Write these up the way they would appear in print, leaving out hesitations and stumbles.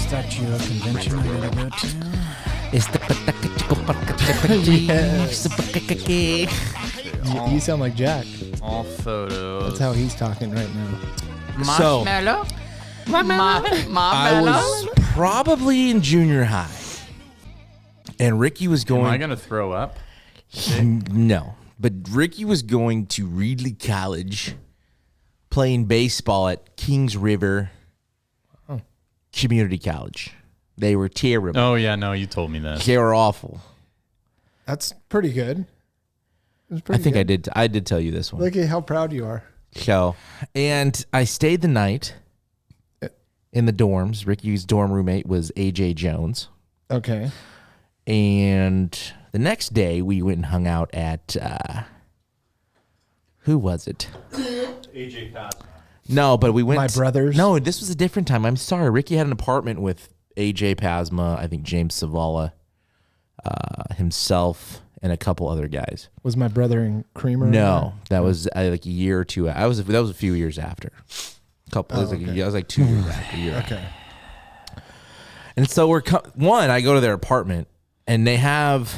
start you a convention I gotta go to? It's the You sound like Jack. All photos. That's how he's talking right now. Marshmallow? I was probably in junior high, and Ricky was going. Am I gonna throw up? No, but Ricky was going to Reedley College, playing baseball at Kings River Community College. They were terrible. Oh yeah, no, you told me that. They were awful. That's pretty good. I think I did tell you this one. Look at how proud you are. So, and I stayed the night in the dorms. Ricky's dorm roommate was AJ Jones. Okay. And the next day we went and hung out at, who was it? AJ Pasma. No, but we went. My brothers? No, this was a different time. I'm sorry. Ricky had an apartment with AJ Pasma, I think James Savala, himself, and a couple other guys. Was my brother in Creamer? No, that was like a year or two. That was a few years after. Couple. It was like 2 years after. Okay. And so I go to their apartment, and they have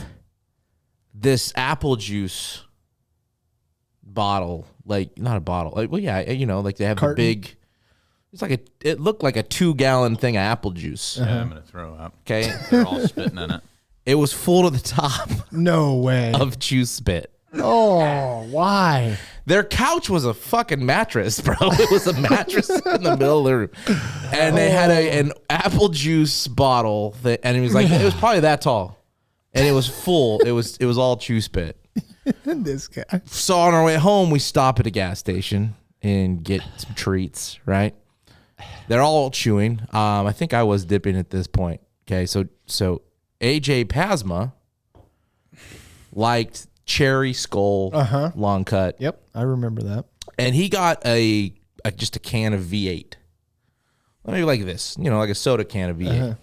this apple juice bottle, like not a bottle, like they have Carton? a big. It's like it looked like a 2-gallon thing of apple juice. Yeah, I'm gonna throw up. Okay, They're all spitting in it. it was full to the top No way. of juice spit. Oh, why? Their couch was a fucking mattress, bro. It was a mattress in the middle of the room. And they had an apple juice bottle and it was probably that tall. And it was full. It was all chew spit. This guy. So on our way home, we stop at a gas station and get some treats, right? They're all chewing. I think I was dipping at this point. Okay, so AJ Pasma liked cherry skull long cut. Yep, I remember that. And he got just a can of V8. Maybe like this, like a soda can of V8.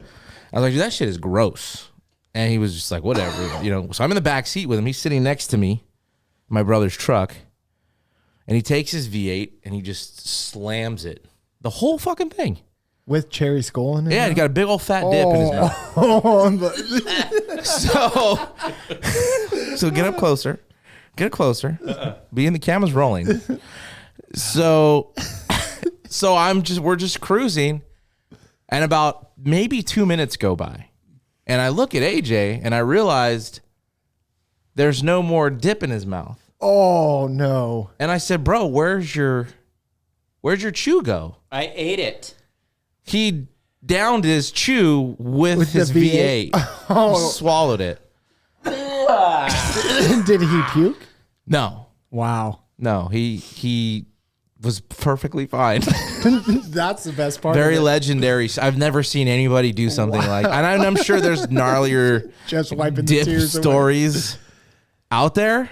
I was like, dude, that shit is gross. And he was just like, whatever, So I'm in the back seat with him. He's sitting next to me, in my brother's truck. And he takes his V8 and he just slams it. The whole fucking thing. With cherry skull in it? Yeah, he got a big old fat dip in his mouth. So get up closer. Get closer. The camera's rolling. So we're just cruising, and about maybe 2 minutes go by, and I look at AJ and I realized there's no more dip in his mouth. Oh no! And I said, "Bro, where's your chew go?" I ate it. He downed his chew with his the V8. Swallowed it. Did he puke? No. Wow. No, he was perfectly fine. That's the best part. Very of it. legendary. I've never seen anybody do something like, and I'm sure there's gnarlier Just wiping the dip tears away. stories out there.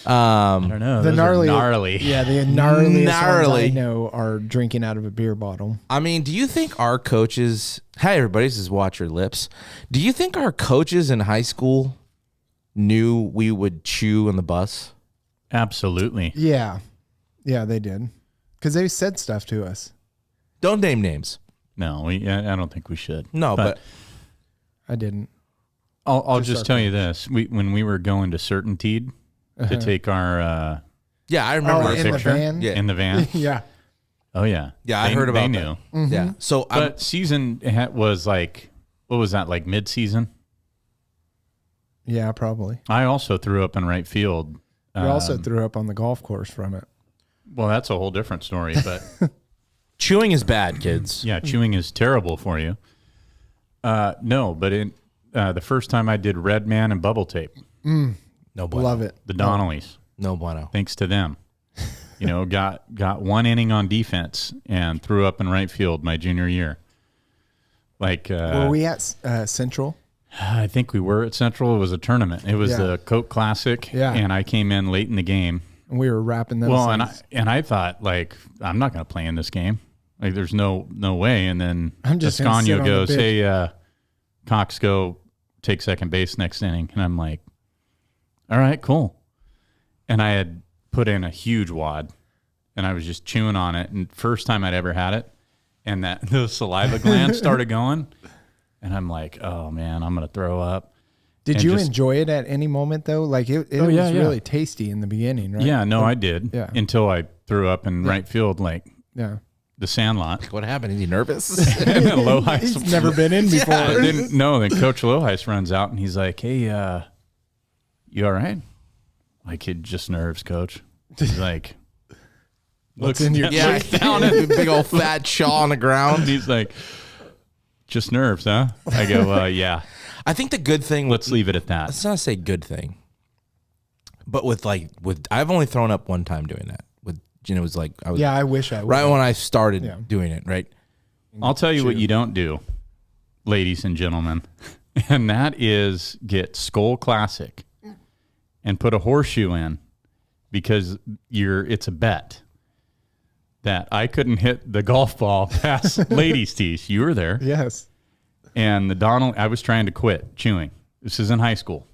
I don't know. The Those are gnarly. Yeah, the gnarliest ones I Gnarly. know are drinking out of a beer bottle. I mean, do you think our coaches? Hey, everybody, this is Watch Your Lips. Do you think our coaches in high school knew we would chew on the bus? Absolutely. Yeah, they did, because they said stuff to us. Don't name names. No, I don't think we should. No, but I didn't. I'll just tell you this: when we were going to Certainteed to take our yeah, I remember Oh, this in the picture. van? Yeah, in the van. Yeah. Oh yeah, yeah, I heard about They that. knew. Mm-hmm. Yeah, so But season was like, what was that, like mid-season? Yeah, probably. I also threw up in right field. We also threw up on the golf course from it. Well, that's a whole different story. But chewing is bad, kids. yeah, chewing is terrible for you. No, but the first time I did Red Man and Bubble Tape, No bueno. Love it. the Donnellys, No bueno. thanks to them, got one inning on defense and threw up in right field my junior year. Like, Were we at Central? I think we were at Central. It was a tournament. It was Yeah. the Coke Classic, Yeah. and I came in late in the game. And we were wrapping those. Well, things. and I thought, like, I'm not going to play in this game. Like, there's no way. And then I'm just gonna sit Escanio on the goes, bench. "Hey, Cox, go take second base next inning." And I'm like, "All right, cool." And I had put in a huge wad, and I was just chewing on it. And first time I'd ever had it, and that the saliva glands started going, and I'm like, oh man, I'm gonna throw up. Did And you just- enjoy it at any moment though? Like it was really tasty in the beginning, right? Yeah, no, I did. Yeah. Until I threw up in right field, like Yeah. the Sandlot. What happened? Is he nervous? And then Loheis, He's never been in before. didn't know. Then Coach Loheis runs out and he's like, "Hey, you all right?" Like, it just nerves, Coach. He's like, What's in your yeah, down a big old fat shaw on the ground. He's like, just nerves, huh? I go, yeah. I think the good thing. Let's leave it at that. Let's not say good thing, but with I've only thrown up one time doing that. With it was like I was Yeah, I wish I would. right when I started Yeah. doing it. Right. I'll tell you what you don't do, ladies and gentlemen, and that is get Skull Classic and put a horseshoe in, because it's a bet that I couldn't hit the golf ball past ladies' tees. You were there. Yes. And I was trying to quit chewing. This is in high school.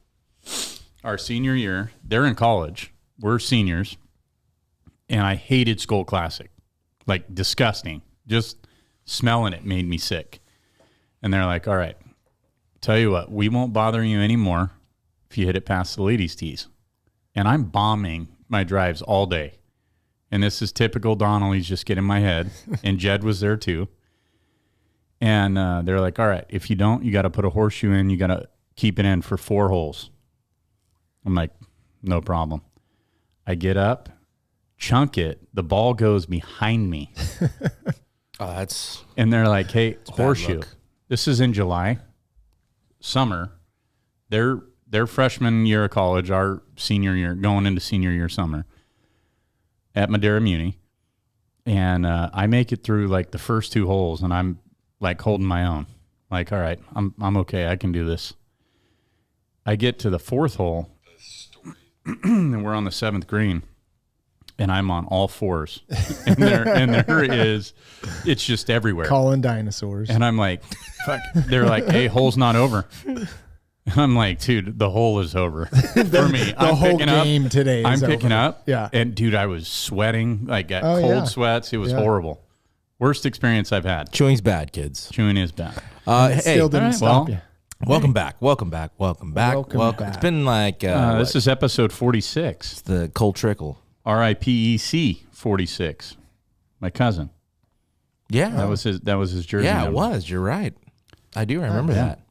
Our senior year, they're in college. We're seniors. And I hated Skull Classic. Like, disgusting. Just smelling it made me sick. And they're like, all right, tell you what, we won't bother you anymore if you hit it past the ladies' tees. And I'm bombing my drives all day. And this is typical Donnelly's just get in my head. And Jed was there too. And they're like, all right, if you don't, you got to put a horseshoe in. You got to keep it in for 4 holes. I'm like, no problem. I get up, chunk it. The ball goes behind me. Oh, that's And they're like, hey, bad horseshoe. luck. This is in July, summer. Their freshman year of college, our senior year, going into senior year summer at Madera Muni. And I make it through like the first 2 holes, and I'm like holding my own. Like, all right, I'm okay. I can do this. I get to the 4th hole, and we're on the 7th green, and I'm on all 4s. And there is, it's just everywhere. Calling dinosaurs. And I'm like, fuck. They're like, hey, hole's not over. And I'm like, dude, the hole is over for me. the whole game today is I'm picking over. up. Yeah. And dude, I was sweating, like got Oh, cold yeah. sweats. It was Yeah. horrible. Worst experience I've had. chewing's bad, kids. Chewing is bad. Hey, Still didn't all right, stop well, you. welcome back. Welcome back. Welcome back. Welcome back. It's been like This is episode 46. the cold trickle. RIPEC 46. My cousin. Yeah, That was his jersey. yeah, it number. was. You're right. I do remember that.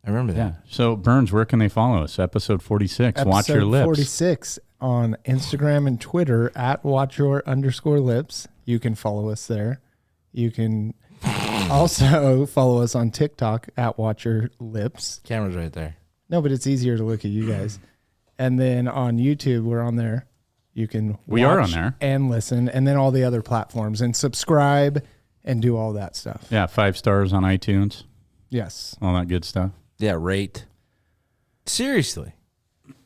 I remember that. Yeah. So Burns, where can they follow us? Episode 46. Watch your Episode lips. 46 on Instagram and Twitter at @watchyour_lips. You can follow us there. You can also follow us on TikTok at @watchyourlips. Camera's right there. No, but it's easier to look at you guys. And then on YouTube, we're on there. You can We are watch on there. and listen, and then all the other platforms, and subscribe and do all that stuff. Yeah, 5 stars on iTunes. Yes. All that good stuff. Yeah, rate. Seriously,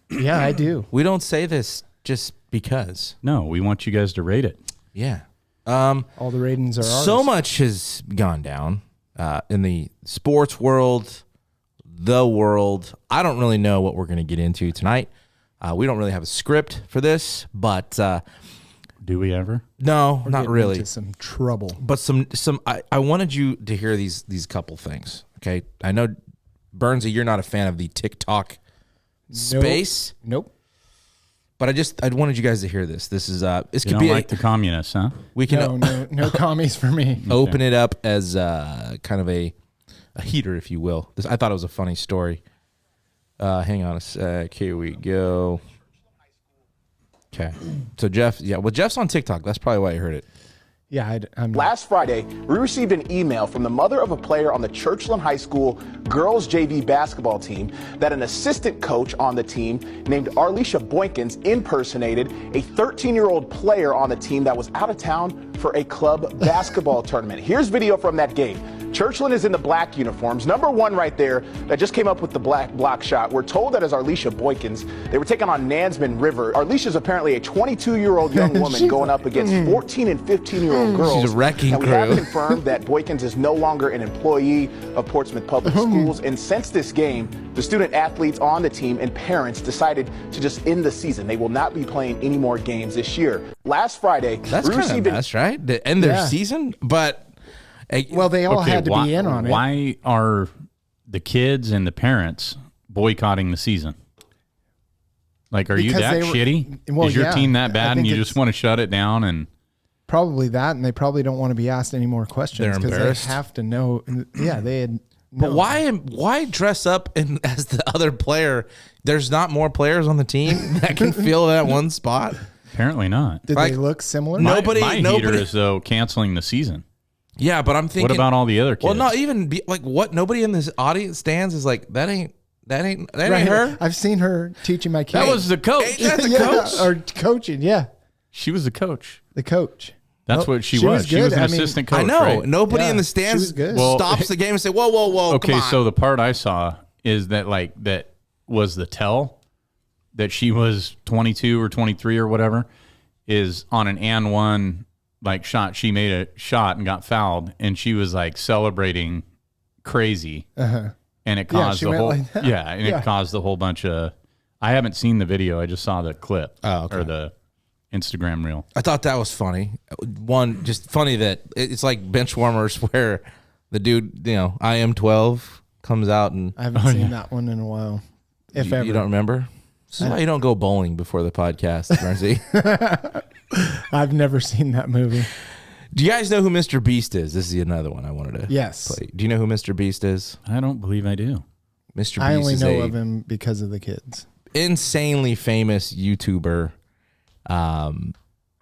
Yeah, I do. we don't say this just because. No, we want you guys to rate it. Yeah. All the ratings are ours. So much has gone down in the sports world, the world. I don't really know what we're going to get into tonight. We don't really have a script for this, but Do we ever? no, We're not getting really. into some trouble. But I wanted you to hear these couple things. Okay, I know, Burnsy, you're not a fan of the TikTok space, Nope. but I wanted you guys to hear this. This is this You could don't be like the communists, huh? we can No commies for me. open it up as kind of a heater, if you will. I thought it was a funny story. Hang on a sec. Here we go. Okay. So Jeff's on TikTok. That's probably why you heard it. Yeah, I'm not. Last Friday, we received an email from the mother of a player on the Churchland High School girls JV basketball team that an assistant coach on the team named Arlisha Boykins impersonated a 13-year-old player on the team that was out of town for a club basketball tournament. Here's video from that game. Churchland is in the black uniforms. Number 1 right there that just came up with the black block shot. We're told that is Arlisha Boykins. They were taking on Nansman River. Arlisha is apparently a 22-year-old young woman going up against 14 and 15-year-old girls. She's a wrecking and we have crew. confirmed that Boykins is no longer an employee of Portsmouth Public Schools. And since this game, the student athletes on the team and parents decided to just end the season. They will not be playing any more games this year. Last Friday, That's we kind of received an best, right? To end their Yeah. season, but Well, they all had to why, be in on it. Why are the kids and the parents boycotting the season? Like, are you Because that they were- shitty? well, Is your yeah, team I that bad and think you it's- just want to shut it down? And Probably that, and they probably don't want to be asked any more questions They're because embarrassed. they have to know. Yeah, they had. But why dress up as the other player? There's not more players on the team that can fill that one spot. apparently not. Did Like, they look similar? no- My heater nobody- is, though, canceling the season. Yeah, but I'm thinking. What about all the other kids? Well, not even like what? Nobody in this audience stands is like that ain't Right. her. I've seen her teaching my kids. That was the coach. Ain't that the yeah, coach? or coaching. Yeah, She was the coach. the coach. That's what she she was. was She was good. an I mean, assistant coach. I know. right? Nobody Yeah, in the she stands was good. Well, stops the game and say, "Whoa, whoa, whoa!" Okay, come on. so the part I saw is that that was the tell that she was 22 or 23 or whatever is on an and one shot. She made a shot and got fouled, and she was like celebrating crazy, and it caused she the went whole like that. and Yeah. it caused a whole bunch of. I haven't seen the video. I just saw the clip or the Instagram reel. I thought that was funny. One, just funny that it's like bench warmers where the dude, I am 12 comes out and I haven't seen that one in a while. If ever. you don't remember. This is why you don't go bowling before the podcast, Mercy. I've never seen that movie. Do you guys know who Mr. Beast is? This is another one I wanted to Yes. play. Do you know who Mr. Beast is? I don't believe I do. Mr. Beast I only is know a of him because of the kids. insanely famous YouTuber,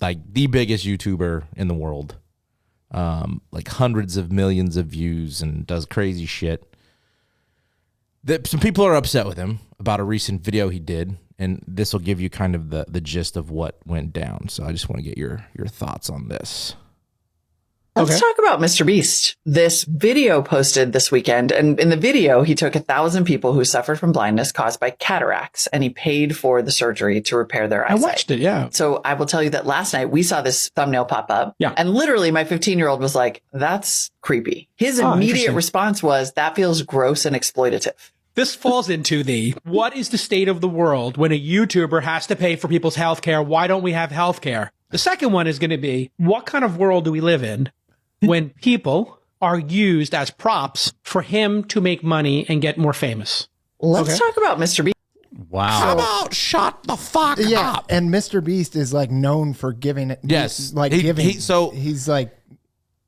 like the biggest YouTuber in the world, like hundreds of millions of views and does crazy shit. Some people are upset with him about a recent video he did, and this will give you kind of the gist of what went down. So I just want to get your thoughts on this. Let's talk about Mr. Beast. This video posted this weekend, and in the video, he took 1,000 people who suffered from blindness caused by cataracts, and he paid for the surgery to repair their eyesight. I watched it, yeah. So I will tell you that last night we saw this thumbnail pop up. Yeah. And literally my 15-year-old was like, that's creepy. His immediate interesting. response was, that feels gross and exploitative. This falls into the what is the state of the world when a YouTuber has to pay for people's health care? Why don't we have health care? The second one is going to be what kind of world do we live in when people are used as props for him to make money and get more famous? Let's talk about Mr. Beast. Wow. How about shut the fuck Yeah, up? and Mr. Beast is like known for giving it. Yes. like He- giving. so- he's like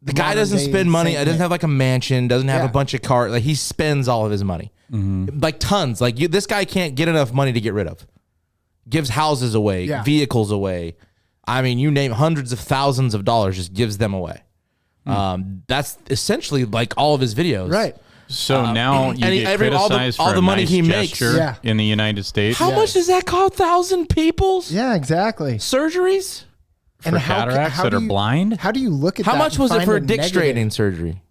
The guy modern doesn't day spend money. Saint Doesn't Nick. have like a mansion. Doesn't have Yeah. a bunch of cars. Like he spends all of his money, like tons. Like this guy can't get enough money to get rid of. Gives houses away, Yeah. vehicles away. I mean, you name hundreds of thousands of dollars, just gives them away. That's essentially like all of his videos, right. So now you and he- get all the- criticized all for the a money nice he makes. gesture Yeah. in the United States How much does that cost? 1,000 people's Yeah, exactly. surgeries? for cataracts that are blind. How do you look at How that much and was it find for a a dick negative? straightening surgery?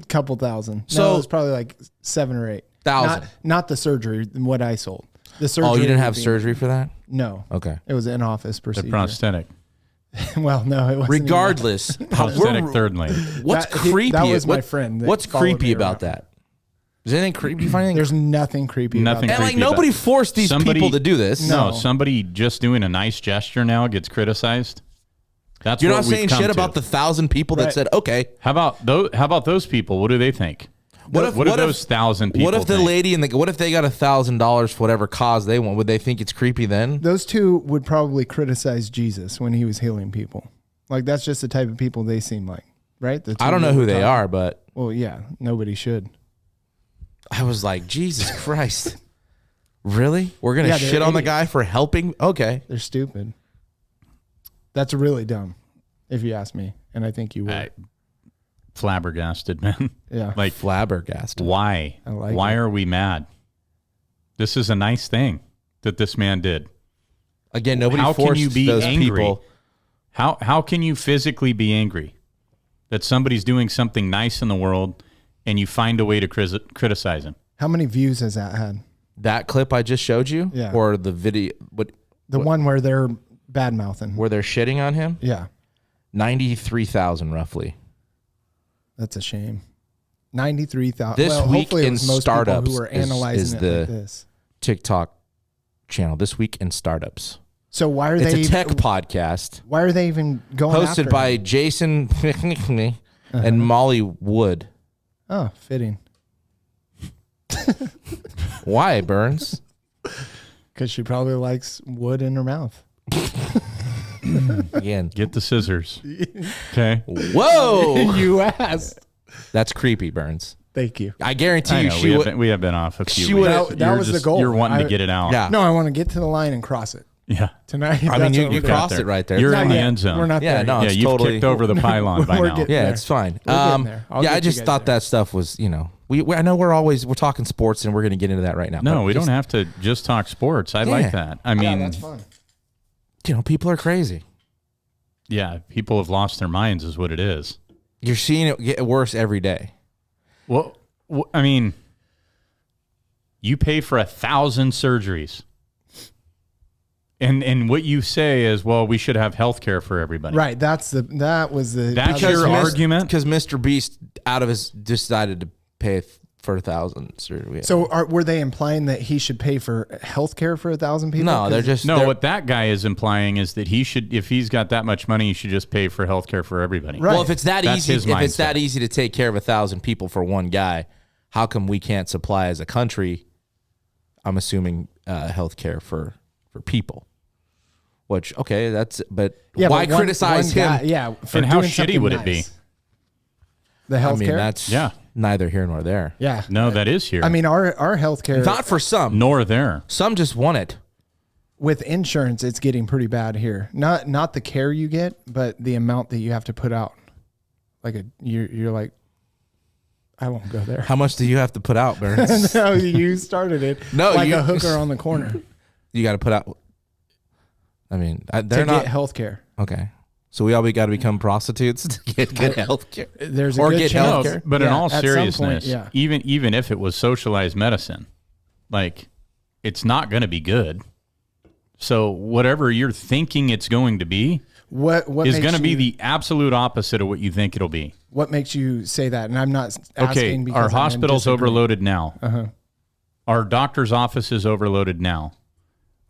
Couple thousand. So- No, it was probably like 7 or 8 Thousand. Not the surgery. What I sold. The surgery. Oh, you didn't would have be- surgery for that? No. Okay. It was an office The procedure. prosthetic. Well, no, it wasn't. Regardless, Prosthetic third lane. what's That- he- creepy? that was my friend that What's followed creepy me about around. that? Is anything creepy? You find anything? There's nothing creepy. Nothing About and that. like creepy about nobody it. forced these people to do this. No, No. somebody just doing a nice gesture now gets criticized. That's You're what not we've saying come shit to. about the 1,000 people that Right. said, okay. How about those people? What do they think? What do those 1,000 people What if the think? lady and what if they got $1,000 for whatever cause they want? Would they think it's creepy then? Those two would probably criticize Jesus when he was healing people. Like that's just the type of people they seem like, right? The two I don't know that who we're they talking- are, but Well, yeah, nobody should. I was like, Jesus Christ. Really? We're going to Yeah, they're shit on the idiots. guy for helping? Okay. They're stupid. That's really dumb, if you ask me, and I think you would. Flabbergasted, man. Yeah. Like, Flabbergasted. why? I like why it. are we mad? This is a nice thing that this man did. Again, nobody How can forced you be those angry? people. How can you physically be angry that somebody's doing something nice in the world and you find a way to criticize him? How many views has that had? That clip I just showed you? Yeah. Or the video The one where they're bad mouthing. where they're shitting on him? Yeah, 93,000 roughly. that's a shame. 93,000. This well, week hopefully it in was most startups people who are is analyzing it the- like this. TikTok channel, This Week in Startups. So why are It's they? a tech even, podcast Why are they even going? after hosted by him? Jason and Molly Wood. Oh, fitting. Why, Burns? Because she probably likes wood in her mouth. Again. Get the scissors. Okay. Whoa! You asked. That's creepy, Burns. Thank you. I guarantee I you know, she would. we have been off a few she weeks. would've- that You're was the goal. You're wanting to get it out. Yeah. No, I want to get to the line and cross it Yeah. tonight. I mean, That's you what we're doing. crossed it right there. You're Not in the yet. end zone. We're not Yeah, there. no, Yeah, it's you've totally. kicked over the pylon by We're now. getting Yeah, there. it's fine. We're getting there. I'll Yeah, get I you just guys thought there. that stuff was, we I know we're talking sports and we're going to get into that right now. No, but we just, don't have to just talk sports. I Yeah. like that. I mean, Yeah, that's fun. People are crazy. yeah, people have lost their minds is what it is. You're seeing it get worse every day. Well, I mean, you pay for 1,000 surgeries. And what you say is, well, we should have health care for everybody. Right. That was the. That's your argument? Because Mr. Beast decided to pay for 1,000 surgery. So were they implying that he should pay for health care for 1,000 people? No, they're 'Cause- just No, they're- what that guy is implying is that he should, if he's got that much money, he should just pay for health care for everybody. Right. Well, if it's that That's easy, his if it's mindset. that easy to take care of 1,000 people for one guy, how come we can't supply as a country? I'm assuming health care for people. Which but Yeah, why but one- criticize one him? guy- yeah. For And how doing shitty something would it be? nice. The I health mean, care. that's Yeah. neither here nor there. Yeah. No, that is here. I mean, our health care Not for some. nor there. Some just want it. with insurance, it's getting pretty bad here. Not the care you get, but the amount that you have to put out. Like you're like, I won't go there. How much do you have to put out, Burns? No, you started it. No, like you- a hooker on the corner You got to put out. I mean, to they're not get health care. okay. So we all got to become prostitutes to get good health care. There's a Or good get chance. health No, care. but in Yeah, all at some seriousness, point, yeah. even if it was socialized medicine, like it's not going to be good. So whatever you're thinking it's going to be What is makes going to be you- the absolute opposite of what you think it'll be. What makes you say that? And I'm not asking Okay, because our I'm hospital's disagreeing. overloaded now. Uh-huh. Our doctor's office is overloaded now.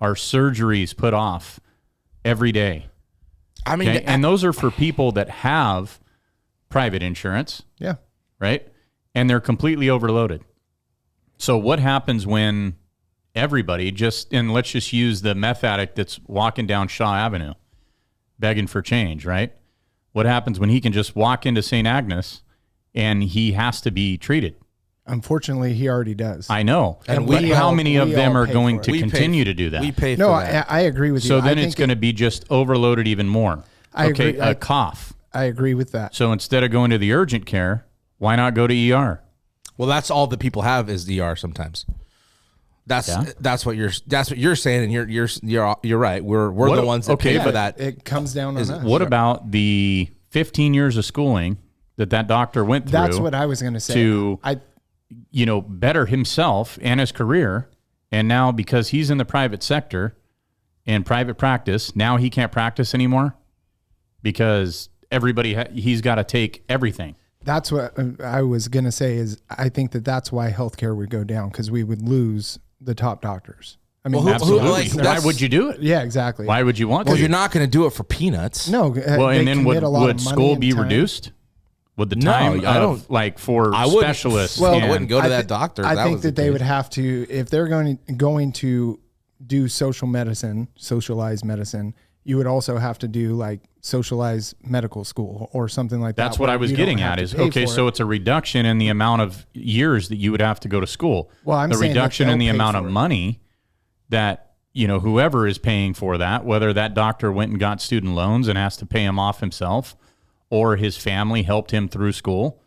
Our surgeries put off every day. I mean, Okay? And those are for people that have private insurance, Yeah. right? And they're completely overloaded. So what happens when everybody and let's just use the meth addict that's walking down Shaw Avenue begging for change, right? What happens when he can just walk into St. Agnes and he has to be treated? Unfortunately, he already does. I know. And But we how all- many of we them all are pay going for to it. We pay- continue to do that? we pay for no, that. I agree with you. So I then think it's going to be just overloaded even more. I Okay, agree. a cough. I agree with that. So instead of going to the urgent care, why not go to ER? well, that's all that people have is ER sometimes. That's Yeah. that's what you're saying, and you're right. We're What- the ones that okay, pay for but that. It comes down on us. What about the 15 years of schooling that doctor went through That's what I was going to say. to I better himself and his career, and now because he's in the private sector and private practice, now he can't practice anymore because everybody he's got to take everything. That's what I was going to say is I think that's why healthcare would go down because we would lose the top doctors. I mean, Well, who- Absolutely. like, Why that's- would you do it? yeah, exactly. Why would you want Well, to? you're not going to do it for peanuts. No. Well, they and then commit a lot would of money school and be time. reduced? Would the No, time I of, don't- like for I wouldn't- specialists? Well, I and- wouldn't go to I that thi- doctor. if I that think was the that they case. would have to, if they're going to do social medicine, socialized medicine, you would also have to do like socialized medical school or something like that. That's what where I was you don't getting have at to is, pay okay, for so it. it's a reduction in the amount of years that you would have to go to school. Well, I'm the saying that reduction in they'll the pay amount of for it. money that, whoever is paying for that, whether that doctor went and got student loans and has to pay him off himself or his family helped him through school,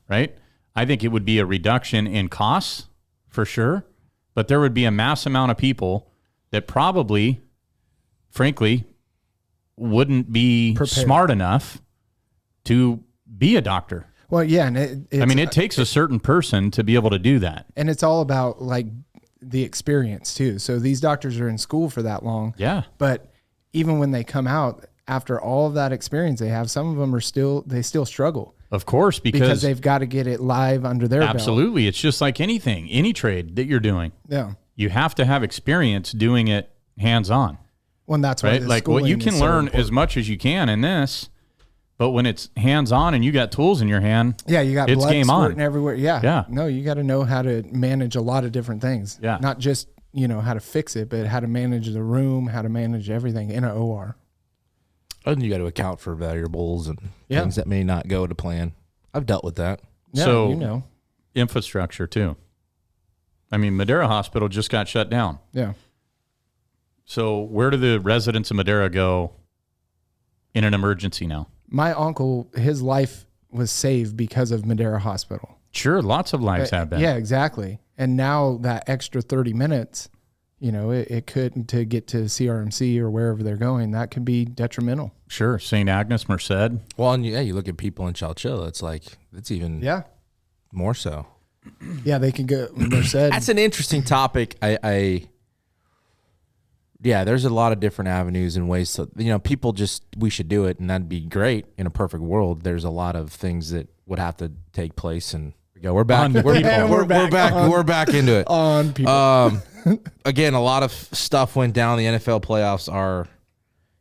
right? I think it would be a reduction in costs for sure, but there would be a mass amount of people that probably, frankly, wouldn't be Prepared. smart enough to be a doctor. Well, yeah, and it takes a certain person to be able to do that. and it's all about like the experience too. So these doctors are in school for that long. Yeah. But even when they come out after all of that experience they have, some of them they still struggle Of course, because because they've got to get it live under their belt. absolutely, it's just like anything, any trade that you're doing. Yeah. You have to have experience doing it hands-on, Well, and that's why right? the Like what you schooling can is so learn important. as much as you can in this, But when it's hands on and you got tools in your hand, Yeah, you got it's blood game squirting on. everywhere. Yeah. Yeah. No, you got to know how to manage a lot of different things. Yeah. Not just, how to fix it, but how to manage the room, how to manage everything in an OR. And you got to account for variables and Yeah. things that may not go to plan. I've dealt with that. Yeah, So infrastructure too. I mean, Madera Hospital just got shut down. Yeah. So where do the residents of Madera go in an emergency now? My uncle, his life was saved because of Madera Hospital. Sure, lots of lives have been. Yeah, exactly. And now that extra 30 minutes, it could, to get to CRMC or wherever they're going, that could be detrimental. Sure, St. Agnes, Merced. Well, and you look at people in Chowchilla, it's even Yeah. more so. Yeah, they can go. Merced. That's an interesting topic. Yeah, there's a lot of different avenues and ways to, people we should do it and that'd be great in a perfect world. There's a lot of things that would have to take place and we're back. On the We're people. back. We're back into it. on people. Again, a lot of stuff went down. The NFL playoffs are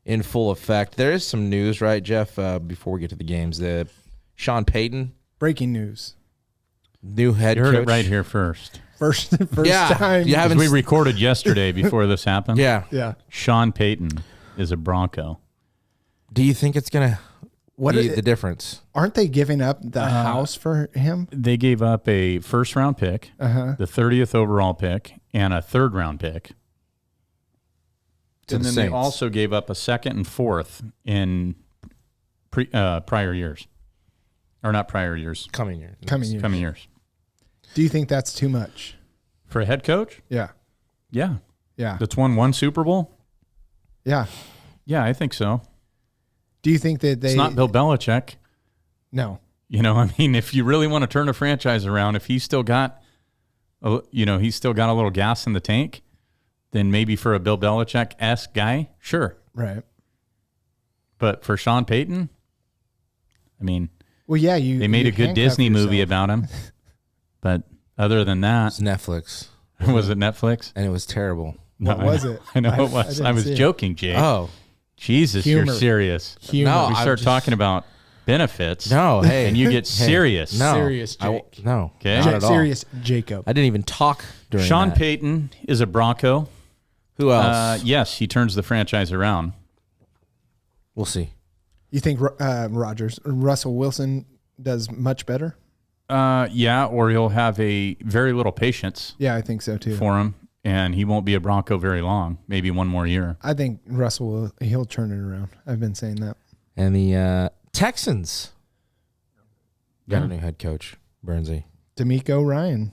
in full effect. There is some news, right, Jeff? Before we get to the games, the Sean Payton, Breaking news. new head You heard coach. it right here first. First Yeah, time. you haven't. We recorded yesterday before this happened. Yeah. Yeah. Sean Payton is a Bronco. Do you think it's gonna What be is the difference? Aren't they giving up the house for him? They gave up a first-round pick, the 30th overall pick, and a third-round pick. To And the then Saints. they also gave up a second and fourth in prior years. Or not prior years, Coming year. Coming year. coming years. Do you think that's too much? For a head coach? Yeah. Yeah. Yeah. That's won one Super Bowl? Yeah. Yeah, I think so. Do you think that they? It's not Bill Belichick. No. I mean, if you really want to turn a franchise around, if he's still got, he's still got a little gas in the tank, then maybe for a Bill Belichick-esque guy, sure. Right. But for Sean Payton, I mean, Well, yeah. they made you a good handcuff Disney movie yourself. about him. But other than that, It's Netflix, was it Netflix? and it was terrible. What No, was I know- it? I know I it was. didn't I was see it. joking, Jake. Oh Jesus, Humor. you're serious. Humor. No, We I'm start just- talking about benefits. no! Hey, And you get hey, serious. No, Serious I w- Jake. no, Okay. not at all. Serious Jacob. I didn't even talk during Sean that. Payton is a Bronco. Who else? Yes, he turns the franchise around. We'll see. You think Russell Wilson does much better? Yeah, or he'll have a very little patience Yeah, I think so too. for him, and he won't be a Bronco very long. Maybe one more year. I think Russell he'll turn it around. I've been saying that. And the Texans got Yeah. a new head coach, Bernsey. D'Amico Ryans.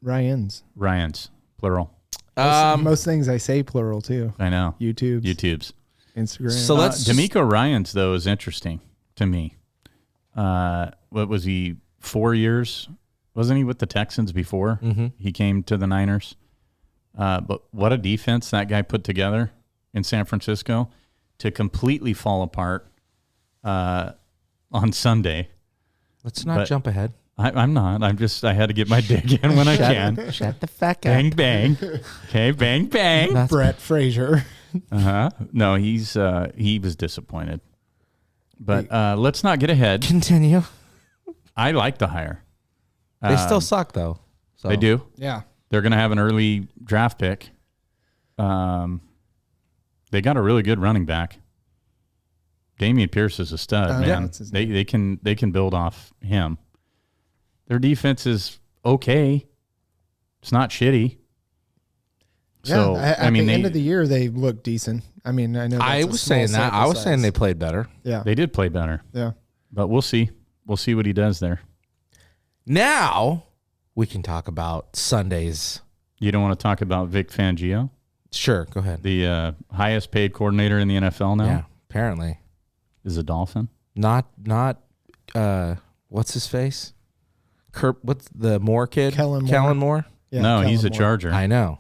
Ryans, plural. Most things I say plural too. I know. YouTube's, So Instagram. let's just- D'Amico Ryans, though, is interesting to me. What was he, 4 years? Wasn't he with the Texans before he came to the Niners? But what a defense that guy put together in San Francisco to completely fall apart on Sunday. let's not but- jump ahead. I'm not. I had to get my dig in when I can. Shut the fuck Bang, bang. Okay, bang, bang. Brett Frazier. No, he was disappointed. But let's not get ahead. Continue. I like the hire. They still suck though. So. They do. Yeah. They're going to have an early draft pick. They got a really good running back. Damian Pierce is a stud, Yeah, man. that's his They can build off him. Their defense is okay. It's not shitty. So At I mean, the end of the year, they look decent. I mean, I know. I that's a was small saying that. sample I was saying size. they played better. Yeah. they did play better, Yeah. but we'll see. We'll see what he does there. Now we can talk about Sundays. You don't want to talk about Vic Fangio, Sure, go ahead. the highest paid coordinator in the NFL now, Yeah, apparently is a Dolphin. not. What's his face? What's the Moore kid? Kellen Moore. Yeah, no, Kellen he's a Moore. Charger. I know.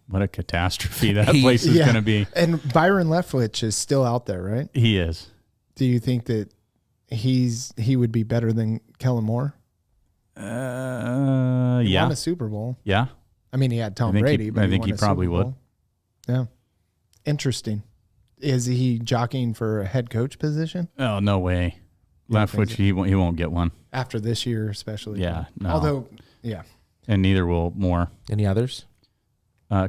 What a catastrophe that He- place is Yeah. going to be. And Byron Leftwich is still out there, right? He is. Do you think that he would be better than Kellen Moore? He Yeah. won a Super Bowl. Yeah. I mean, he had Tom I think he- Brady, but I think won he a probably Super would. Bowl. Yeah. Interesting. Is he jockeying for a head coach position Oh, no way. Leftwich, he won't get one. after this year, especially? Yeah, no. Although, yeah. And neither will Moore. Any others?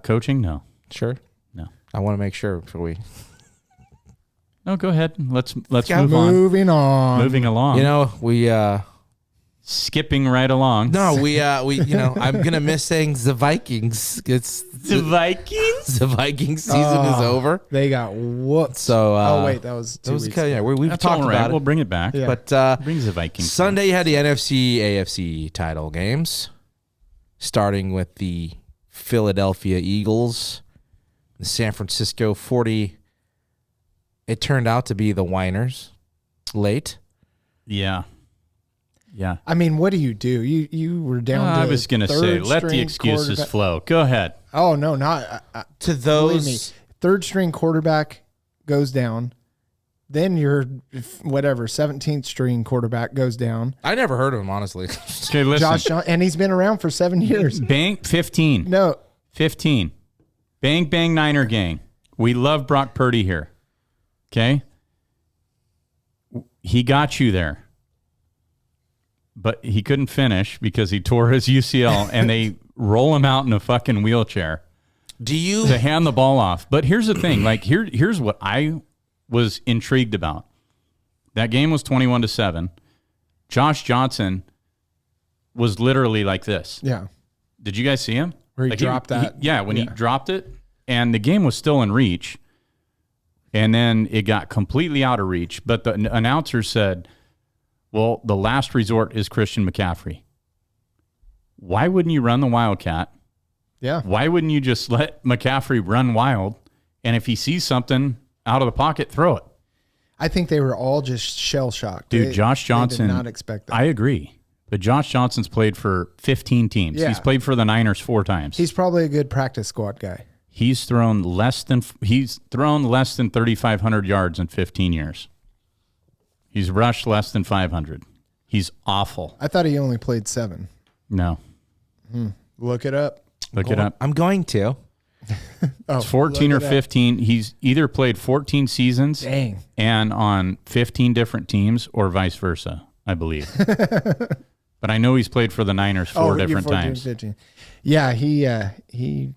Coaching? No. Sure. No. I want to make sure before we. No, go ahead. Let's Yeah, move on. Moving on. Moving along. You know, we. Skipping right along. No, we. You know, I'm gonna miss saying the Vikings. It's The Vikings? the Vikings season is over. They got whooped. So. Oh, wait. That was 2 weeks ago. Yeah, we've That's talked all right. about We'll it. bring it back. Yeah. But Brings the Vikings. Sunday you had the NFC, AFC title games, starting with the Philadelphia Eagles, the San Francisco 40. It turned out to be the Whiners late. Yeah. Yeah. I mean, what do? You were down to I was going to say, let the third-string excuses quarterback. flow. Go ahead. Oh, no, not. To Believe me, those, third string quarterback goes down. Then your 17th string quarterback goes down. I never heard of him, honestly. Okay, listen. Josh John, and he's been around for 7 years. Bang, 15. No, 15. Bang, bang, Niner gang. We love Brock Purdy here. Okay? He got you there. But he couldn't finish because he tore his UCL and they roll him out in a fucking wheelchair Do you? to hand the ball off. But here's the thing. Like, here's what I was intrigued about. That game was 21-7. Josh Johnson was literally like this. yeah. Did you guys see him? Where he Like dropped that. When he dropped it, and the game was still in reach, and then it got completely out of reach. But the announcer said, well, the last resort is Christian McCaffrey. Why wouldn't you run the Wildcat? Yeah. Why wouldn't you just let McCaffrey run wild? And if he sees something out of the pocket, throw it. I think they were all just shell shocked. Dude, Josh Johnson. They did not expect that. I agree. But Josh Johnson's played for 15 teams. Yeah. He's played for the Niners 4 times. He's probably a good practice squad guy. He's thrown less than 3,500 yards in 15 years. He's rushed less than 500. He's awful. I thought he only played 7. No, Look it up. look it up. I'm going to. Oh, It's 14 or look it up. 15. He's either played 14 seasons Dang. and on 15 different teams, or vice versa, I believe. But I know he's played for the Niners 4 you're different 14, times. 15. Yeah, he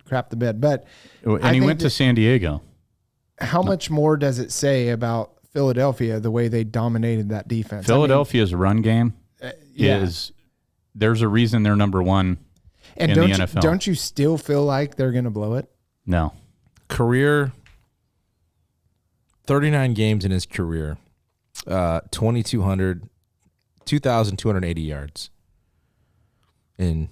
crapped the bed. But And I he think went to that- San Diego. how much more does it say about Philadelphia the way they dominated that defense? Philadelphia's run game yeah. is, there's a reason they're number 1 and in don't the you, NFL. don't you still feel like they're going to blow it? No. Career 39 games in his career, 2,280 yards in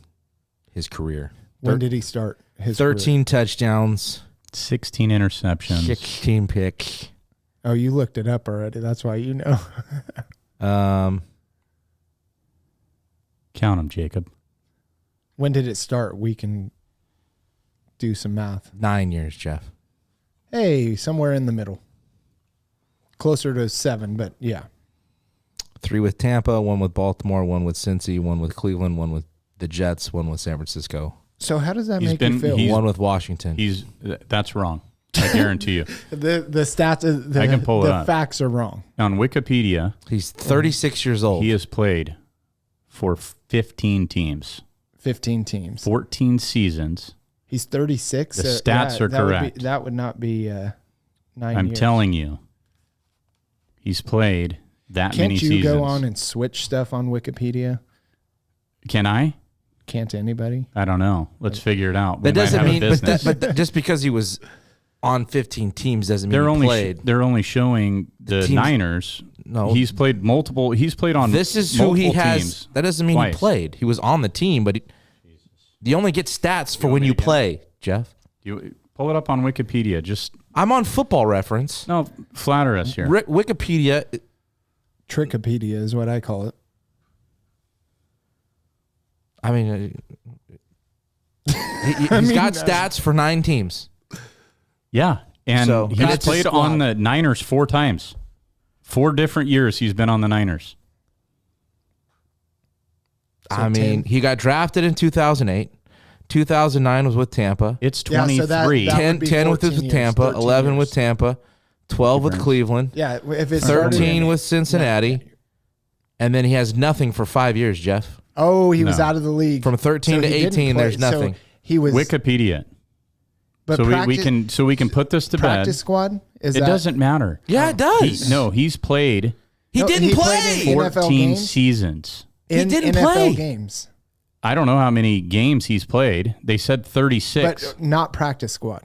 his career. When did he start his 13 touchdowns, 16 interceptions. 16 picks. career? Oh, you looked it up already. That's why you know. Count them, Jacob. When did it start? We can do some math. 9 years, Jeff. Hey, somewhere in the middle. Closer to 7, but yeah. 3 with Tampa, 1 with Baltimore, 1 with Cincy, 1 with Cleveland, 1 with the Jets, 1 with San Francisco, So how does that He's make been- you feel? he's- 1 with Washington. That's wrong. I guarantee you. The stats, the, I can pull it the up. facts are wrong. On Wikipedia, He's 36 years old. he has played for 15 teams, 15 teams. 14 seasons. He's 36. The stats are that would be- correct. that would not be 9 I'm years. telling you, he's played that Can't many you seasons. go on and switch stuff on Wikipedia? Can I? Can't anybody? I don't know. Let's figure it out. that We might doesn't have a mean, business. but just because he was on 15 teams doesn't mean they're he only played. they're only showing the teams- Niners. No. He's played multiple. He's played on This is who he multiple has. teams That doesn't mean twice. he played. He was on the team, but you only get stats for when you play, Jeff. You pull it up on Wikipedia. Just I'm on Football Reference. no, flatter us here. Wikipedia. Trickopedia is what I call it. I mean, he's got stats for 9 teams. Yeah, and So- he's and it's a played squad. on the Niners 4 times. 4 different years he's been on the Niners. I mean, he got drafted in 2008. 2009 was with Tampa. It's Yeah, so 23. that would 10 be with 14 years, Tampa, 13 11 years. with Tampa, 12 with Cleveland, Yeah, if it's 13 with Cincinnati, and then he has nothing for 5 years, Jeff. Oh, he was No. out of the league From 13 to he didn't 18, play. there's nothing. So he was Wikipedia. but So practice, we can put this to bed. practice squad. Is It that, doesn't matter. Yeah, it does. He's played he No, didn't he play. played in NFL 14 games? seasons. in didn't NFL play. games, I don't know how many games he's played. They said 36. but not practice squad.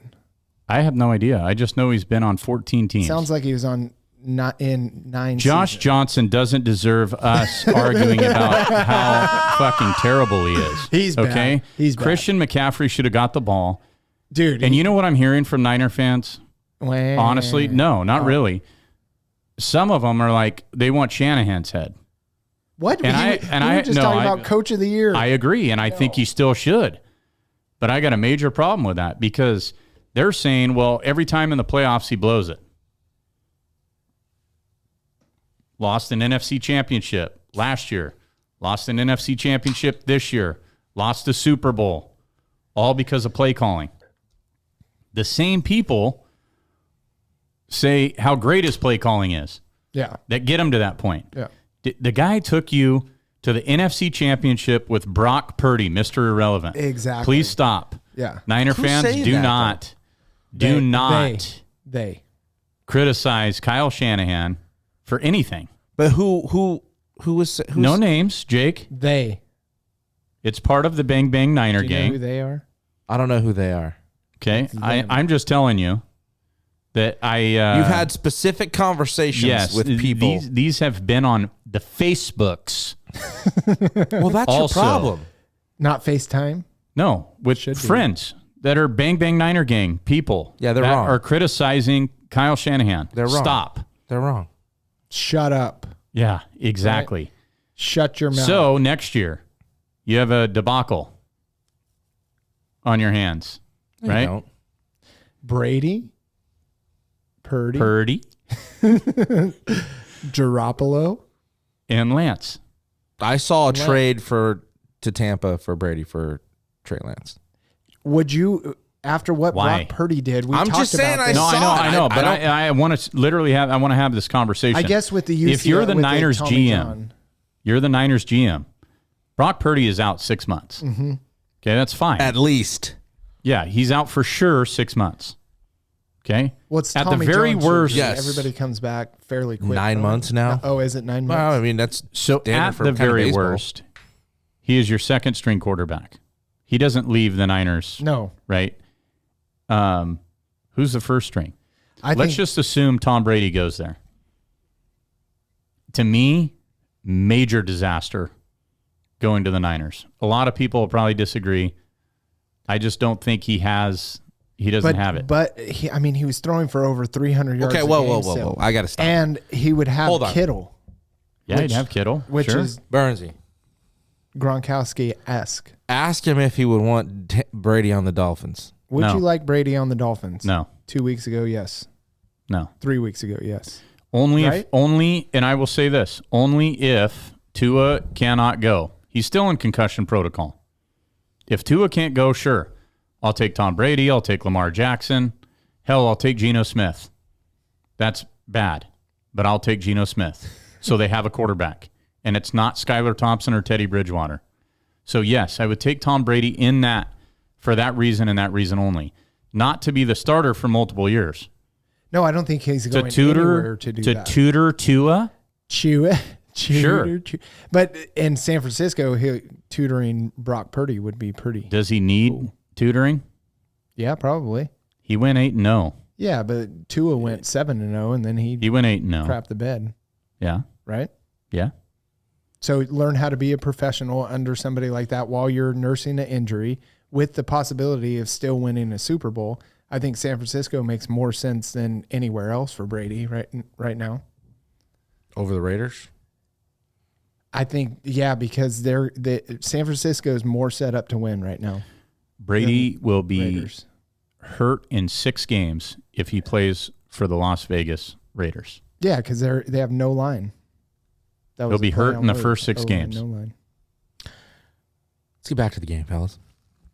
I have no idea. I just know he's been on 14 teams. Sounds like he was on not in 9. Josh seasons. Johnson doesn't deserve us arguing about how fucking terrible he is. He's bad. okay. He's bad. Christian McCaffrey should have got the ball. dude. And you know what I'm hearing from Niner fans? Well, Honestly, no, not really. Some of them are like they want Shanahan's head. what? and we were just talking about coach of the year. I agree, and I think he still should. But I got a major problem with that because they're saying, well, every time in the playoffs he blows it. Lost an NFC championship last year. Lost an NFC championship this year. Lost a Super Bowl. All because of play calling. The same people say how great his play calling is yeah, that get him to that point. yeah. The guy took you to the NFC championship with Brock Purdy, Mr. Irrelevant. Exactly. Please stop. Yeah. Niner Who's fans, saying do that, not They. criticize Kyle Shanahan for anything. But who's No names, Jake. They. It's part of the Bang Bang Niner Do you know gang. who they are? I don't know who they are. Okay, I'm just telling you that You've had specific conversations yes with people. These have been on the Facebooks. Well, that's Also- your problem. Not FaceTime. No, with Should be. friends that are Bang Bang Niner gang people. Yeah, they're that wrong. Are criticizing Kyle Shanahan. They're wrong. Stop. They're wrong. Shut up. Yeah, exactly. Shut your mouth. So next year, you have a debacle on your hands, You right? don't. Brady, Purdy, Purdy Garoppolo. and Lance. I saw a trade to Tampa for Brady for Trey Lance. Would you, after what Why? Brock Purdy did, we I'm talked just saying about I this. No, saw I it. know, I but don't- I want to literally have. I want to have this conversation. I guess with the UCLA, if you're the with Niners Tommy GM, John. you're the Niners GM. Brock Purdy is out 6 months. Mm-hmm. Okay, that's fine. At least. Yeah, he's out for sure 6 months. Okay. What's at Tommy the very John worst? surgery? Yes. Everybody comes back fairly quick. 9 right? months now? Oh, is it 9 months? Well, I mean, that's So standard at for the kind of very baseball. worst, he is your second string quarterback. He doesn't leave the Niners, No, right? Who's the first string? I Let's think just assume Tom Brady goes there. To me, major disaster going to the Niners. A lot of people will probably disagree. I just don't think he doesn't have it. But he was throwing for over 300 yards. Okay, a whoa, game whoa. still. I got to stop. And he would have Hold on. Kittle, Yeah, he'd have Kittle. which sure. is Burnsy, Gronkowski-esque. ask him if he would want Brady on the Dolphins. Would No. you like Brady on the Dolphins? No. 2 weeks ago, yes. No. 3 weeks ago, yes. Only Right? and I will say this, only if Tua cannot go. He's still in concussion protocol. If Tua can't go, sure. I'll take Tom Brady. I'll take Lamar Jackson. Hell, I'll take Geno Smith. That's bad, but I'll take Geno Smith. So they have a quarterback, and it's not Skylar Thompson or Teddy Bridgewater. So yes, I would take Tom Brady in that for that reason and that reason only. Not to be the starter for multiple years. No, I don't think he's To going anywhere tutor to do to that. tutor Tua. Sure. Sure. But in San Francisco, tutoring Brock Purdy would be pretty. Does he need tutoring? Yeah, probably. He went 8-0. Yeah, but Tua went 7-0, and then he He went 8-0. crapped the bed, Yeah. right? Yeah. So learn how to be a professional under somebody like that while you're nursing an injury with the possibility of still winning a Super Bowl. I think San Francisco makes more sense than anywhere else for Brady right now. Over the Raiders? I think, yeah, because San Francisco is more set up to win right now. Brady will be Raiders. hurt in 6 games if he plays for the Las Vegas Raiders. Yeah, because they have no line. That He'll was be a play hurt on in the words. first 6 O-line, games. No line. Let's get back to the game, fellas.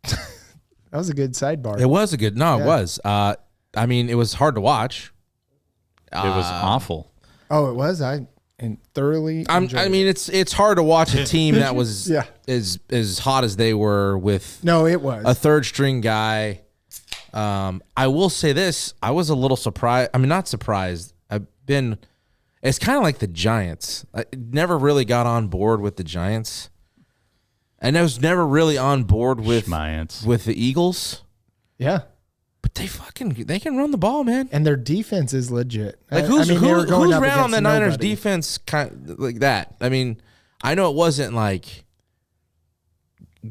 That was a good sidebar. It was a good. No, Yeah. it was. I mean, it was hard to watch. It was awful. Oh, it was. I thoroughly. enjoyed I it. mean, it's hard to watch a team that was Yeah. as hot as they were with No, it was. a third string guy. I will say this: I was a little surprised. I mean, not surprised. It's kind of like the Giants. I never really got on board with the Giants, and I was never really on board with Giants. the Eagles. Yeah. But they can run the ball, man. And their defense is legit. Like I mean, they were going who's up ran on against the Niners nobody. defense kind of like that? I mean, I know it wasn't like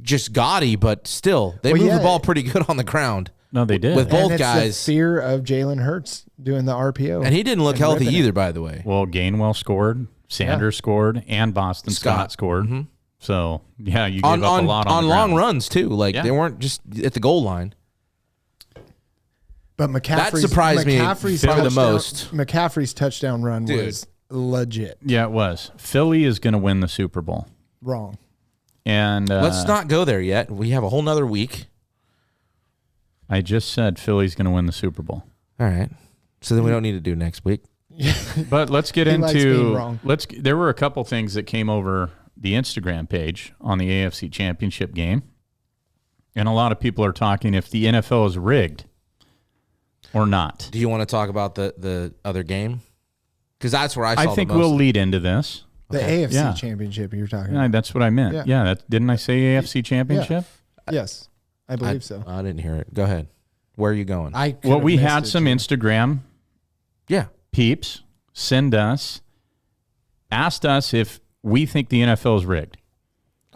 just gaudy, but still they Well, moved yeah. the ball pretty good on the ground. No, they did. With both And it's guys. the fear of Jalen Hurts doing the RPO. And he didn't look and healthy ripping it. either, by the way. Well, Gainwell scored, Sanders scored, and Boston Scott scored. So yeah, you gave up a lot on the long ground. runs too. Like Yeah. they weren't just at the goal line. But McCaffrey's, That surprised me McCaffrey's probably the touchdown- most. McCaffrey's touchdown run Dude. was legit. Yeah, it was. Philly is going to win the Super Bowl, Wrong. and Let's not go there yet. We have a whole nother week. I just said Philly's going to win the Super Bowl. All right. So then we don't need to do next week. But let's get He likes being into wrong. There were a couple things that came over the Instagram page on the AFC Championship game, and a lot of people are talking if the NFL is rigged or not. Do you want to talk about the other game? Because that's where I saw I think the most. we'll lead into this. The AFC Yeah. championship you're talking Yeah, about. that's what I meant. Yeah. Yeah, didn't I say AFC Championship? Yes, I believe so. I didn't hear it. Go ahead. Where are you going? I could Well, have we missed had it, some too. Instagram yeah. peeps send us, asked us if we think the NFL is rigged.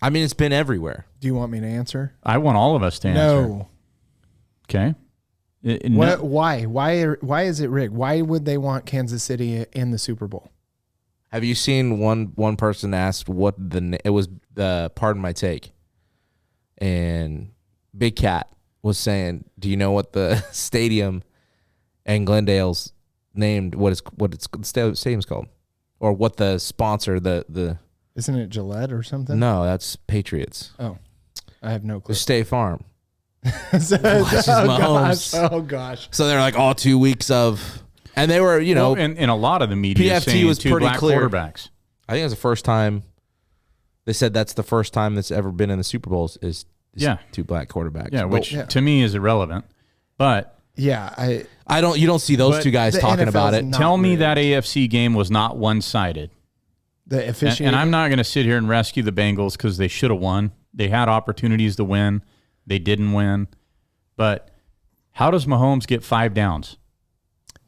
I mean, it's been everywhere. Do you want me to answer? I want all of us to answer. No. Okay. What? Why? Why is it rigged? Why would they want Kansas City in the Super Bowl? Have you seen one person asked what it was the pardon my take, and Big Cat was saying, "Do you know what the stadium in Glendale's named? What its stadium's called, or what the sponsor the Isn't it Gillette or something? no, that's Patriots. Oh, I have no clue. The State Farm. oh Mahomes. gosh! Oh gosh! So they're like all 2 weeks of, and they were Well, and a lot of the media PFT saying was two pretty black clear. quarterbacks. I think it was the first time. They said that's the first time that's ever been in the Super Bowls is Yeah. two black quarterbacks. Yeah, But which to me is irrelevant. But Yeah, you don't see those But two guys the talking about NFL's it. not tell me rigged. that AFC game was not one-sided. the officiating. And I'm not going to sit here and rescue the Bengals because they should have won. They had opportunities to win. They didn't win. But how does Mahomes get 5 downs?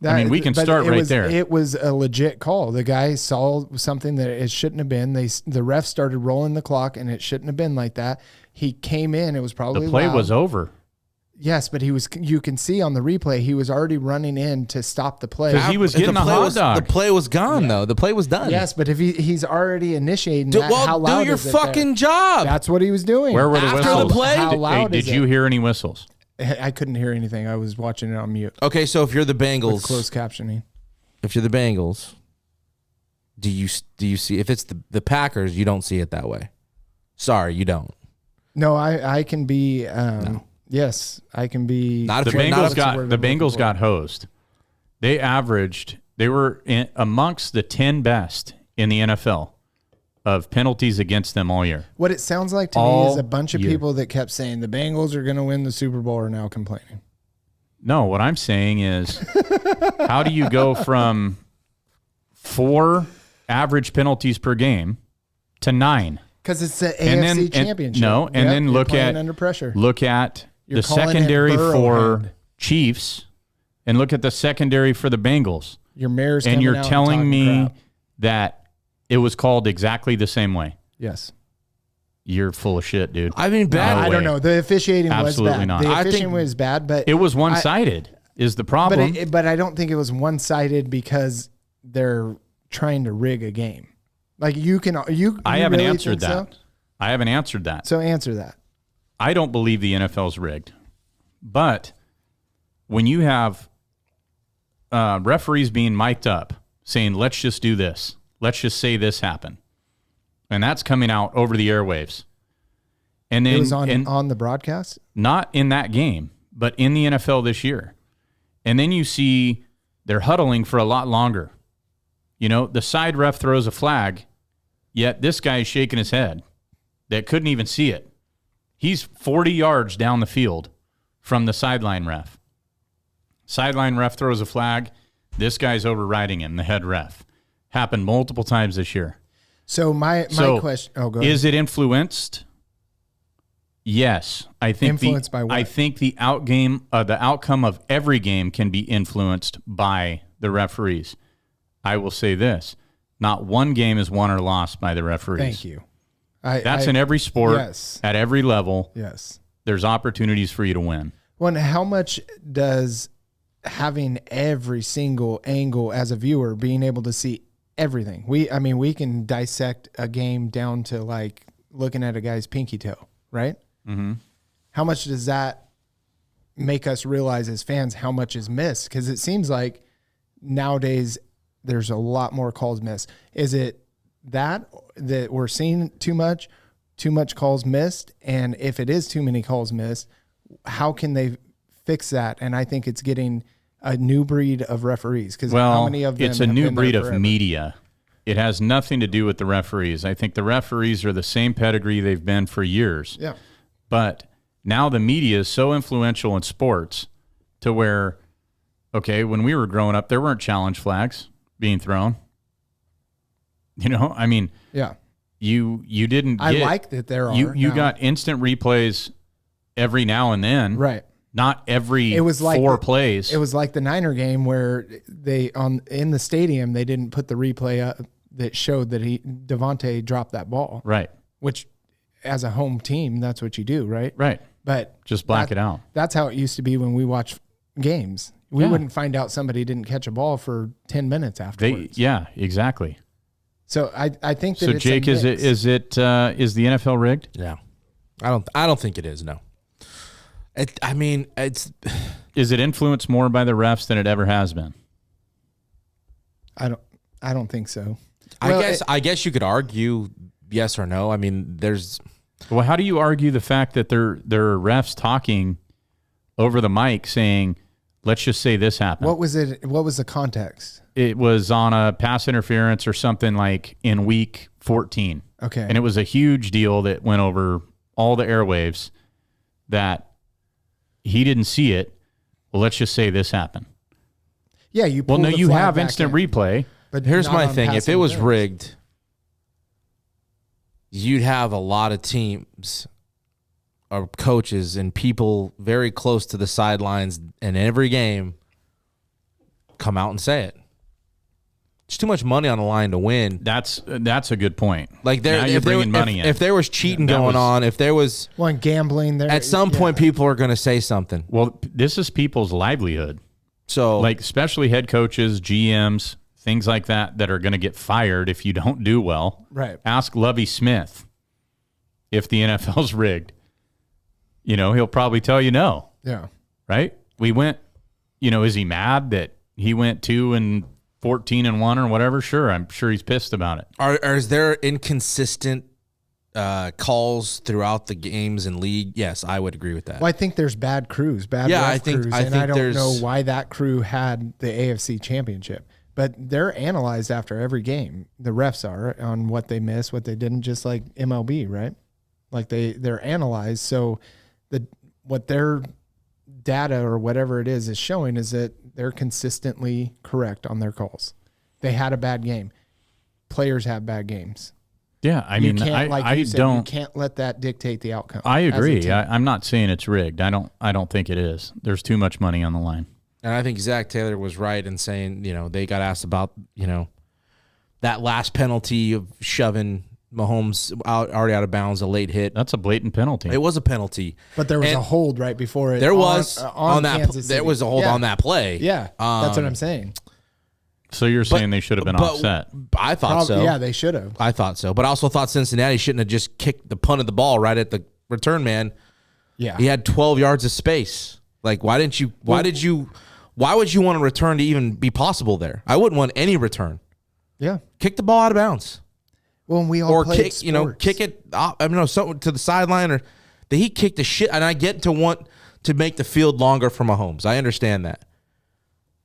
I mean, we can but start it right was- there. It was a legit call. The guy saw something that it shouldn't have been. The ref started rolling the clock, and it shouldn't have been like that. He came in. It was probably The play loud. was over. Yes, but he was. You can see on the replay he was already running in to stop the play. 'Cause he was getting a play hot was, dog. The play was gone though. The play was done. Yes, but if he's already initiating Do, that, how loud do your is it there? fucking job. That's what he was doing. Where were the After whistles? the play? How Hey, loud did is you it? hear any whistles? I couldn't hear anything. I was watching it on mute Okay, so if you're the with Bengals, closed captioning. if you're the Bengals, do you see if it's the Packers? You don't see it that way. Sorry, you don't. No, I can be. Yes, I can be. Not The if you're not Bengals a- word got I'm the looking Bengals for. got hosed. They were amongst the 10 best in the NFL of penalties against them all year. What it sounds like to me All is a bunch of year. people that kept saying the Bengals are going to win the Super Bowl are now complaining. No, what I'm saying is, how do you go from 4 average penalties per game to 9? Because it's the And AFC then- Championship. no, and then you're look playing at- under pressure. Look at You're the calling it secondary for Burrowhead. Chiefs, and look at the secondary for the Bengals, Your mayor's and coming you're out telling talking me crap. that it was called exactly the same way. Yes. You're full of shit, dude. I mean, bad. No I way. don't know. The officiating Absolutely was bad. not. The I officiating think- was bad, but It was one-sided. Is the problem? but I don't think it was one-sided because they're trying to rig a game. Like you can you. I you haven't really answered think that. I haven't answered that. So answer that. I don't believe the NFL's rigged. But when you have referees being mic'd up saying, let's just do this, let's just say this happened, and that's coming out over the airwaves. And then It was on the broadcast. not in that game, but in the NFL this year. And then you see they're huddling for a lot longer. You know, the side ref throws a flag, yet this guy is shaking his head that couldn't even see it. He's 40 yards down the field from the sideline ref. Sideline ref throws a flag. This guy's overriding him, the head ref. Happened multiple times this year. So my question. Oh, go ahead. Is it influenced? Yes, I think Influenced by what? I think the outcome of every game can be influenced by the referees. I will say this: not one game is won or lost by the referees. Thank you. That's in every sport, yes. at every level. Yes. There's opportunities for you to win. Well, and how much does having every single angle as a viewer, being able to see everything? We can dissect a game down to like looking at a guy's pinky toe, right? Mm-hmm. How much does that make us realize as fans how much is missed? Because it seems like nowadays there's a lot more calls missed. Is it that we're seeing too much calls missed? And if it is too many calls missed, how can they fix that? And I think it's getting a new breed of referees. Because how many of them it's a have new been there breed of forever? media. It has nothing to do with the referees. I think the referees are the same pedigree they've been for years. Yeah. But now the media is so influential in sports to where, okay, when we were growing up, there weren't challenge flags being thrown. You know, I mean, Yeah. you didn't get. I like that there are. You now. got instant replays every now and then. Right. Not every It was like 4 plays. It was like the Niner game where they in the stadium they didn't put the replay up that showed that Devontae dropped that ball. Right. Which, as a home team, that's what you do, right? Right. But Just black it out. That's how it used to be when we watched games. We Yeah. wouldn't find out somebody didn't catch a ball for 10 minutes afterwards. Yeah, exactly. So I think that So it's Jake, a is mix. is the NFL rigged? Yeah, I don't think it is. No, it's Is it influenced more by the refs than it ever has been? I don't think so. I guess you could argue yes or no. I mean, there's Well, how do you argue the fact that there are refs talking over the mic saying, "Let's just say this happened"? What was it? What was the context? It was on a pass interference or something like in week 14. Okay. And it was a huge deal that went over all the airwaves that he didn't see it. Well, let's just say this happened. Yeah, you. Well, pull no, the you flag have back instant in. replay. But here's not my on thing. If pass it was interference. rigged, you'd have a lot of teams or coaches and people very close to the sidelines in every game come out and say it. There's too much money on the line to win. That's a good point. Like now you're bringing money in. If there was cheating That going was- on, if there was Well, and gambling there. at some point people are going to say something. Well, this is people's livelihood. So Like especially head coaches, GMs, things like that are going to get fired if you don't do well. Right. Ask Lovie Smith if the NFL's rigged. You know, he'll probably tell you no, Yeah. right? We went, is he mad that he went 2-14-1 or whatever? Sure, I'm sure he's pissed about it. is there inconsistent calls throughout the games and league? Yes, I would agree with that. Well, I think there's bad crews, bad Yeah, ref I think- crews, I and think I don't there's- know why that crew had the AFC championship. But they're analyzed after every game. The refs are on what they missed, what they didn't, just like MLB, right? Like they're analyzed. So what their data or whatever it is showing is that they're consistently correct on their calls. They had a bad game. Players have bad games. Yeah, I mean, I you said, don't. You can't let that dictate the outcome. I as a agree. team. I'm not saying it's rigged. I don't think it is. There's too much money on the line. And I think Zach Taylor was right in saying, they got asked about, that last penalty of shoving Mahomes already out of bounds, a late hit. That's a blatant penalty. It was a penalty. But there was And a hold right before it. There was on that. Kansas There City. was a hold Yeah. on that play. Yeah, that's what I'm saying. So you're saying they should have been offset? I thought so. Yeah, they should have. I thought so. But I also thought Cincinnati shouldn't have just punted the ball right at the return man. Yeah, He had 12 yards of space. Like, why would you want a return to even be possible there? I wouldn't want any return. yeah. Kick the ball out of bounds. Well, and we all Or played kick, sports. kick it something to the sideline, or that he kicked the shit. And I get to want to make the field longer for Mahomes. I understand that.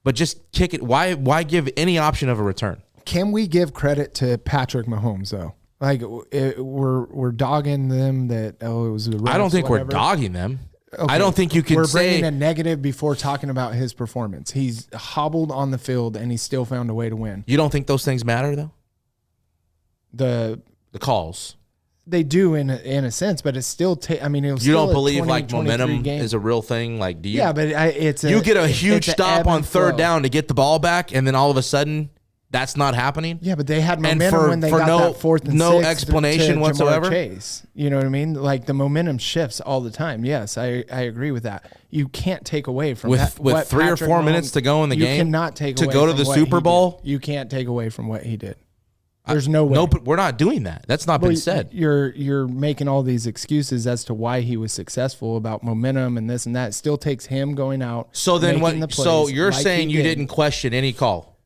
but just kick it. Why give any option of a return? Can we give credit to Patrick Mahomes though? Like we're dogging them that it was the refs, I don't think whatever. we're dogging them. Okay. I don't think you can We're say bringing a negative before talking about his performance. He's hobbled on the field and he still found a way to win. you don't think those things matter though. The calls. They do in a sense, but it's still. I mean, it was. You still don't a believe 20, like 23 momentum game. is a real thing. Like, do you? Yeah, but it's you get a it's huge a stop ebb on and third flow. down to get the ball back, and then all of a sudden, that's not happening. Yeah, but they had And momentum when they got that fourth and no six explanation to Jamar whatsoever? Chase. You know what I mean? Like the momentum shifts all the time. Yes, I agree with that. You can't take away from With that. with what 3 or Patrick 4 minutes Mahomes- to go in the you game, cannot take to away go to from the what Super he Bowl. did. You can't take away from what he did. There's no way. No, but we're not doing that. That's not been said. You're making all these excuses as to why he was successful about momentum and this and that. It still takes him going out. So then making what? the So plays you're like saying he you did. didn't question any call?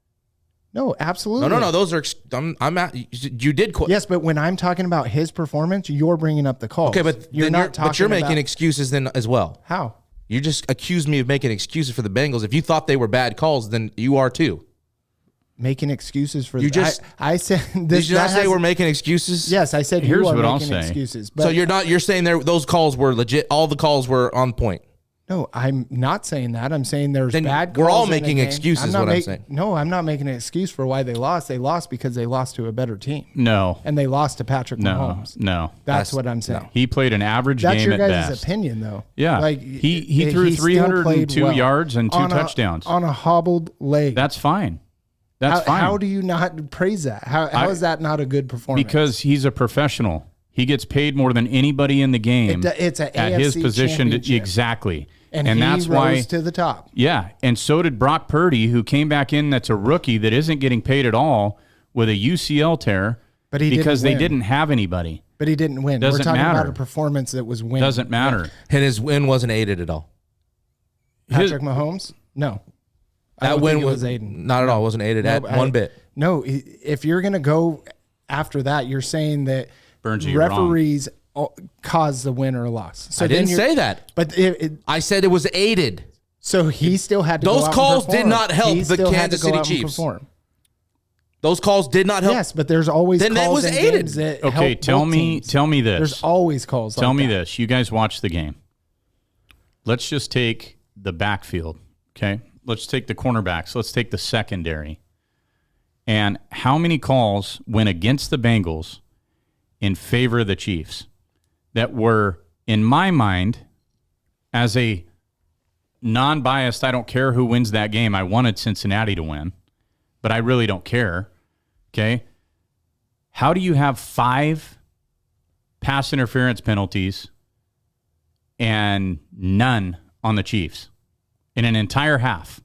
No, absolutely. No. Those are. I'm at. You did. Yes, but when I'm talking about his performance, you're bringing up the calls. Okay, but you're then not talking. But you're making about, excuses then as well. how? You just accused me of making excuses for the Bengals. If you thought they were bad calls, then you are too. Making excuses for You just- I said this. Did you not that say has- we're making excuses? Yes, I said Here's you are what I'll making say. excuses. But So you're not. You're saying those calls were legit. All the calls were on point. No, I'm not saying that. I'm saying there's Then bad. we're all calls in a making game. excuses, not what I'm saying. No, I'm not making an excuse for why they lost. They lost because they lost to a better team, No, and they lost to Patrick no, Mahomes. no. That's what I'm saying. He played an average That's game your at guys' best. opinion, though. Yeah. like He threw still 302 played well. yards and 2 On a- touchdowns. on a hobbled leg. That's fine. That's fine. How do you not praise that? How is that not a good performance? Because he's a professional. He gets paid more than anybody in the game. It's a at his AFC position. championship. Exactly. and he that's rose why. to the top. Yeah, and so did Brock Purdy, who came back in. That's a rookie that isn't getting paid at all with a UCL tear, But he because didn't they win. didn't have anybody. But he didn't win. Doesn't We're talking matter. about a performance that was winning. Doesn't matter. And his win wasn't aided at all. Patrick Mahomes? No. I That don't win think it was Aiden. not at all. It wasn't aided at one bit. No, if you're going to go after that, you're saying that Burns, you're wrong. referees caused the win or loss. So I then didn't you're- say that. But I said it was aided. so he still had to Those go out calls and did perform. not help He the still had Kansas to go City out and Chiefs. perform. Those calls did not help. Yes, but there's always Then that calls was in aided. games that Okay, help tell both me teams. this. There's always calls. Tell like me that. this. You guys watch the game. Let's just take the backfield, okay? Let's take the cornerbacks. Let's take the secondary. And how many calls went against the Bengals in favor of the Chiefs that were, in my mind, as a non-biased, I don't care who wins that game. I wanted Cincinnati to win, but I really don't care, okay? How do you have 5 pass interference penalties and none on the Chiefs in an entire half?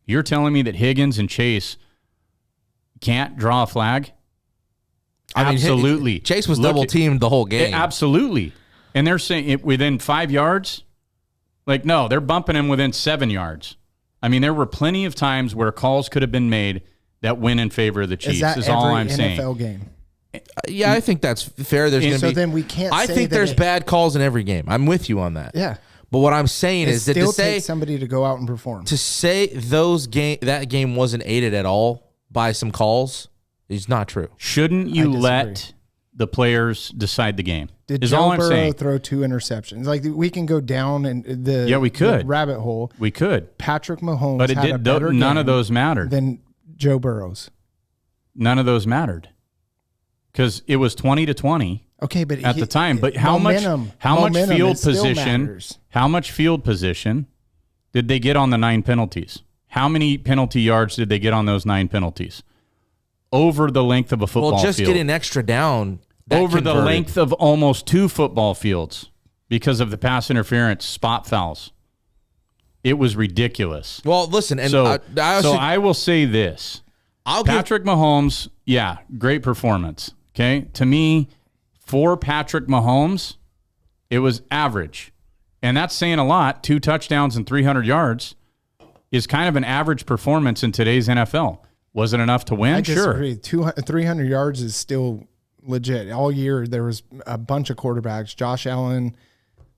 You're telling me that Higgins and Chase can't draw a flag? I mean, Absolutely. Chase was Look double at- teamed the whole game. Absolutely. And they're saying it within 5 yards? Like, no, they're bumping him within 7 yards. I mean, there were plenty of times where calls could have been made that win in favor of the Chiefs, Is that is every all I'm NFL saying. game? Yeah, I think that's fair. There's And going to So be. then we can't. I say think that there's it, bad calls in every game. I'm with you on that. Yeah. But what I'm saying It is that still to say takes somebody to go out and perform. to say that game wasn't aided at all by some calls is not true. Shouldn't you disagree. let the players decide the game? Did is Joe all I'm Burrow saying. throw 2 interceptions? Like we can go down and the Yeah, we could. the rabbit hole. We could. Patrick Mahomes But it had a did. better None of game those mattered. than Joe Burrow's. None of those mattered because it was 20-20 Okay, but at the time. But how much momentum field is still position? matters. How much field position did they get on the 9 penalties? How many penalty yards did they get on those 9 penalties? Over the length of a football Well, just field. get an extra down. that Over the converted. length of almost 2 football fields because of the pass interference spot fouls. It was ridiculous. Well, listen, and So, I also, I will say this. I'll give Patrick Mahomes, yeah, great performance. Okay. To me, for Patrick Mahomes, it was average. And that's saying a lot. 2 touchdowns and 300 yards is kind of an average performance in today's NFL. Was it enough to win? I Sure. disagree. 300 yards is still legit. All year there was a bunch of quarterbacks. Josh Allen,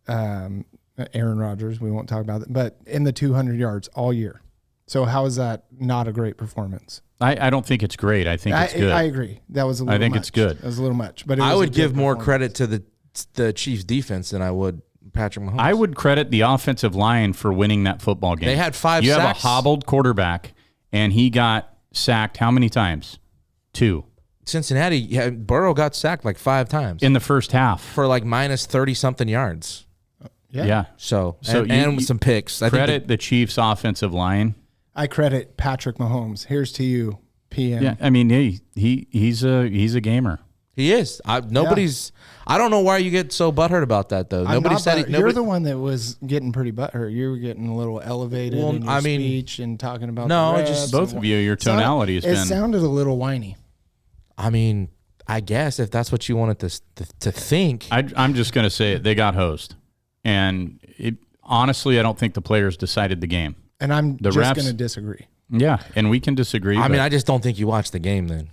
Aaron Rodgers. We won't talk about it, but in the 200 yards all year. So how is that not a great performance? I don't think it's great. I think it's good. I agree. That was a little I think much. it's good. That was a little much. But it I was a would good give more performance. credit to the Chiefs defense than I would Patrick Mahomes. I would credit the offensive line for winning that football game. They had 5 You sacks. have a hobbled quarterback, and he got sacked how many times? 2 Cincinnati, Burrow got sacked like 5 times in the first half. for like minus 30-something yards. Yeah. So So and you- with some picks. I Credit think the Chiefs' offensive line. I credit Patrick Mahomes. Here's to you, PM. Yeah, I mean he's a gamer. he is. Nobody's. I don't know why you get so butthurt about that though. I'm Nobody not, said but it. you're Nobody, the one that was getting pretty butthurt. You were getting a little elevated Well, in your I mean, speech and talking about no, the just- refs Both and of you, your It sounded- tonality has It been. sounded a little whiny. I mean, I guess if that's what you wanted to think. I'm just going to say it. They got hosed, and honestly, I don't think the players decided the game. And I'm The just refs- going to disagree. Yeah, and we can disagree. I mean, but I just don't think you watched the game then.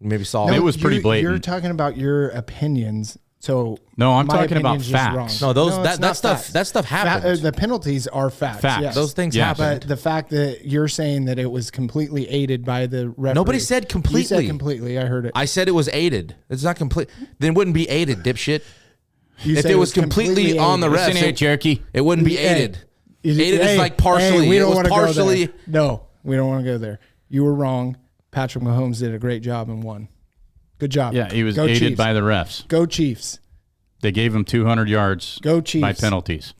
Maybe saw It was pretty blatant. You're talking about your opinions. So No, I'm my talking about opinion's just facts. wrong. No, those it's that not stuff facts. that stuff happened. The penalties are facts. Facts. Yes. Those things Yes. happened. But the fact that you're saying that it was completely aided by the referee. Nobody said You completely. said completely. I heard it. I said it was aided. It's not complete. Then it wouldn't be aided, dipshit. You If said it was completely on the aided. refs, Listen here, jerky. it wouldn't be Hey, aided. Aided is like Hey, partially. we It don't was wanna partially. Go there. No, we don't want to go there. You were wrong. Patrick Mahomes did a great job and won. Good job. Yeah, he was Go aided Chiefs. by the refs. Go Chiefs. They gave him 200 yards Go Chiefs. by penalties.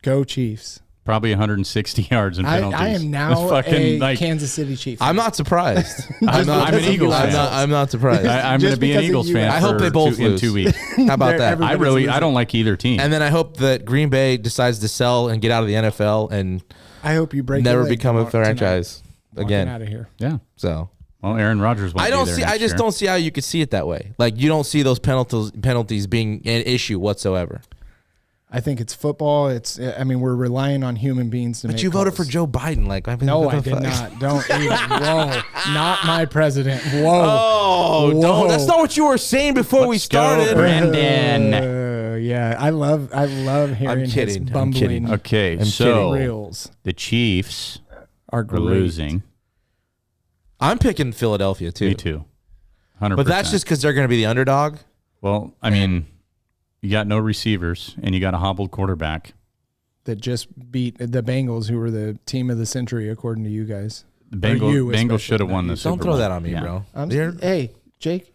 Go Chiefs. Probably 160 yards in penalties. I am It's now fucking, a Kansas City Chief. I'm not surprised. I'm an Eagles fan. I'm not surprised. I'm going Just to be an because of Eagles you fan. guys. I hope for they both in lose. 2 weeks. How about that? Every- I don't like either team. And then I hope that Green Bay decides to sell and get out of the NFL and I hope you break. never your leg become a tomorrow- franchise tonight. again. Walking out of here. yeah. So Well, Aaron Rodgers won't I be don't there see. next I just year. don't see how you could see it that way. Like you don't see those penalties being an issue whatsoever. I think it's football. It's. I mean, we're relying on human beings to make. But you voted for calls. Joe Biden. Like I mean, No, what I the did fuck? not. Don't even. Whoa, not my president. Whoa. Oh, Whoa. don't. That's not what you were saying before we Let's go, started. Brandon. Yeah, I love hearing his kidding. I'm bumbling kidding. Okay, I'm so reels the Chiefs are are great. losing. I'm picking Philadelphia too. Me too. 100%. But that's just because they're going to be the underdog. Well, I mean, you got no receivers and you got a hobbled quarterback. That just beat the Bengals, who were the team of the century, according to you guys. The Or you Bengals especially, should have not won you. the Super Don't throw Bowl. that on me, Yeah. bro. Hey, Jake,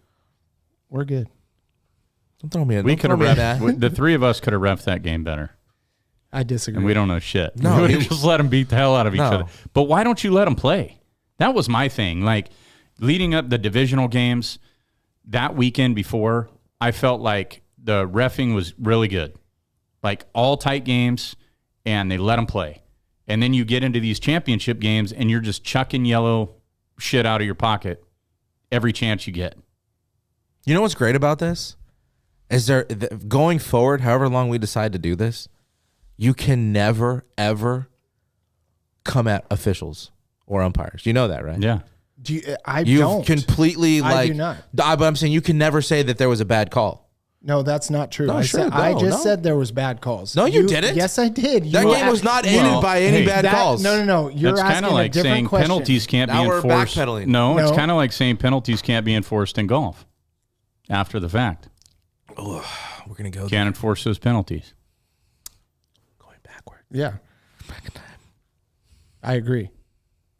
we're good. Don't throw me. We don't could throw have me in that. the three of us could have refed that game better. I disagree. And we don't know shit. No, we would he- have just let them beat the hell out of each No. other. But why don't you let them play? That was my thing. Like leading up the divisional games that weekend before, I felt like the reffing was really good. Like all tight games, and they let them play. And then you get into these championship games, and you're just chucking yellow shit out of your pocket every chance you get. You know what's great about this? Is going forward, however long we decide to do this, you can never, ever come at officials or umpires. You know that, right? Yeah. Do you, I You've don't. completely I like. do not. But I'm saying you can never say that there was a bad call. No, that's not true. No, I, sure, said, I no, just no. said there was bad calls. No, you didn't. Yes, I did. That You game was not aided Well, by any hey, bad calls. No. You're That's kind asking of like a different saying question. penalties can't Now be we're enforced. backpedaling. No, it's No. kind of like saying penalties can't be enforced in golf after the fact. We're gonna go Can't enforce those penalties. going backward. Yeah. I agree.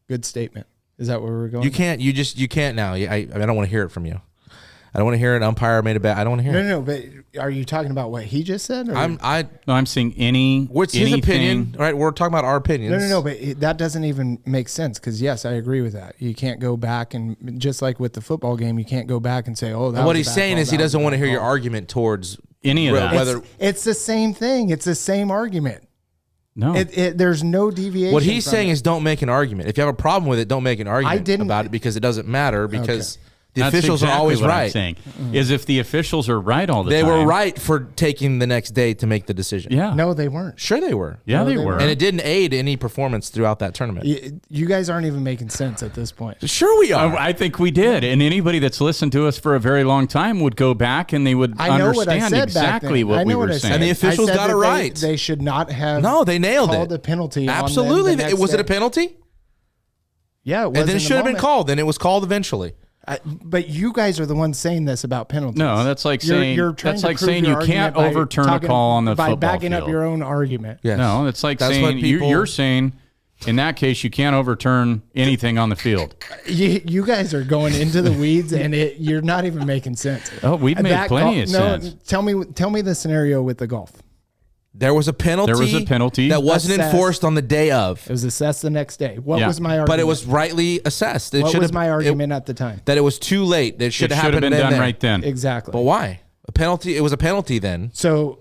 Good statement. Is that where we're going? You can't. You can't now. I don't want to hear it from you. I don't want to hear an umpire made a bad. I don't want to hear it. No, but are you talking about what he just said? Or? No, I'm saying any. What's his anything- opinion? Right, we're talking about our opinions. No, but that doesn't even make sense because, yes, I agree with that. You can't go back and, just like with the football game, you can't go back and say, oh, that And what was a he's bad saying call, is he that was a doesn't want to bad hear your call. argument towards Any of that. whether It's the same thing. It's the same argument. No. There's no deviation. what he's from saying it. is don't make an argument. If you have a problem with it, don't make an argument didn't- about it because it doesn't matter because the That's officials exactly are always what I'm right. saying is if the officials are right all the They time. were right for taking the next day to make the decision. Yeah. No, they weren't. Sure they were. Yeah, No, they they were. And it didn't aid any performance throughout that tournament. You guys aren't even making sense at this point. Sure we are. I think we did. And anybody that's listened to us for a very long time would go back and they would I know what I understand said exactly back then. what I know we what were I saying. said. And the officials I said got that it right. They should not have. No, they nailed called it. the penalty. Absolutely. On the Was it a next day. penalty? Yeah, it was and then in it the should have been moment. called. Then it was called eventually. But you guys are the ones saying this about penalties. No, that's like saying trying that's to like prove saying your you can't argument by overturn a talking- call on the by football backing up field. your own argument. Yes. No, it's like That's saying what people- you're saying in that case you can't overturn anything on the field. You guys are going into the weeds, and you're not even making sense. Oh, we've made That plenty of no, sense. tell me the scenario with the golf. There was a penalty. There was a penalty. that wasn't Assessed. enforced on the day of, It was assessed the next day. What Yeah. was my argument? but it was rightly assessed. It what should was have my argument at the time? that it was too late. That It should should have have happened been then done there. right then. Exactly. But why? A penalty. It was a penalty then. So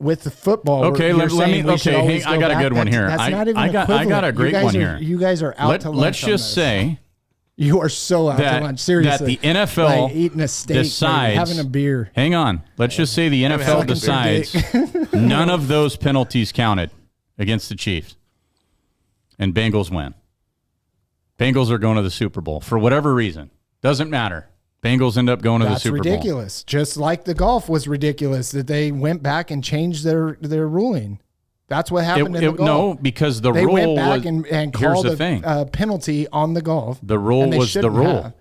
with the football, Okay, you're let saying me. we should Okay, always I go got a back. good one That's- here. That's not even I got a equivalent. great you guys one are, here. You guys are out to lunch. Let's just on this. say You are so out to that lunch. Seriously, that the NFL like eating a steak, maybe decides having a beer. Hang on. Let's just say the NFL having a decides none of those penalties counted against the Chiefs, and Bengals win. Bengals are going to the Super Bowl for whatever reason. Doesn't matter. Bengals end up going to the That's Super Bowl. ridiculous. Just like the golf was ridiculous that they went back and changed their ruling. That's what happened in the golf. No, because the They rule went back was. and here's called the thing. a penalty on the golf. The rule and they was the shouldn't rule. have.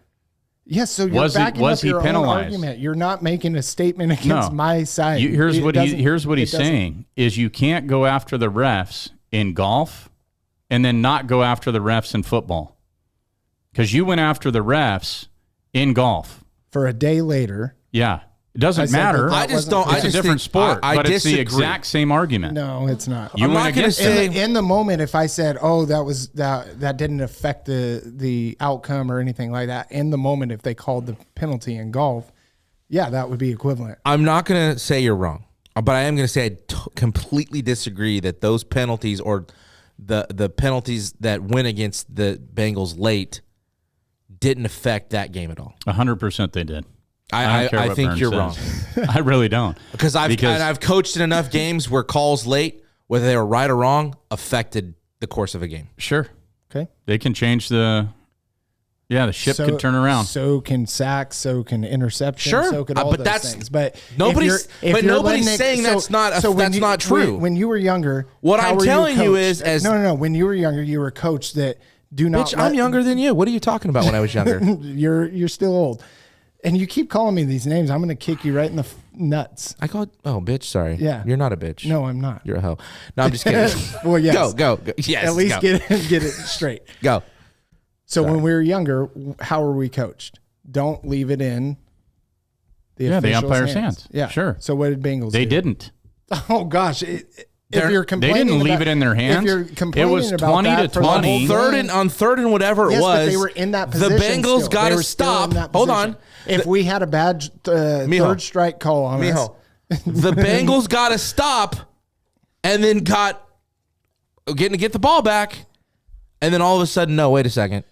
Yes, so you're Was backing was up he your penalized? own argument. You're not making a statement against No. my side. Here's It what doesn't- he's it doesn't- saying is you can't go after the refs in golf and then not go after the refs in football. Because you went after the refs in golf. For a day later, Yeah. It doesn't I said matter. that I that just wasn't don't. fair. I It's a just different think, sport, I but it's the disagree. exact same argument. no, it's not. You I'm went not gonna against say- it. In the moment, if I said, "Oh, that didn't affect the outcome or anything like that," in the moment, if they called the penalty in golf, yeah, that would be equivalent. I'm not going to say you're wrong, but I am going to say I completely disagree that those penalties or the penalties that went against the Bengals late didn't affect that game at all. 100% they did. I don't care what think Burns you're says. wrong. I really don't. Because I've coached in enough games where calls late, whether they were right or wrong, affected the course of a game. Sure. Okay, They can change the ship can turn around. So can sacks. So can interceptions. Sure, so can all but those that's- things. But nobody's- if but you're nobody's letting saying that's not true. When you were younger, What how I'm were telling you coached? is as- no. When you were younger, you were coached that do not. Bitch, I'm younger than you. What are you talking about when I was younger? You're still old, and you keep calling me these names. I'm going to kick you right in the nuts. I called, bitch, sorry. Yeah. You're not a bitch. No, I'm not. You're a hoe. No, I'm just kidding. Well, yes. Go. Yes. At least go. get it straight. Go. So when we were younger, how were we coached? Don't leave it in the Yeah, the officials' umpire's hands. Yeah, Sure. So what did Bengals They do? didn't. Oh gosh, if you're They complaining, didn't leave about- it in their hands. If you're It complaining was about 20 that to for the whole 20. game- On third and whatever it Yes, was. but they were in that The position. Bengals still. got They to were still in stop. that Hold position. on. If we had a bad Mijo. third strike call on us, Mijo, the Bengals got to stop, and then got getting to get the ball back, and then all of a sudden, no, wait a second.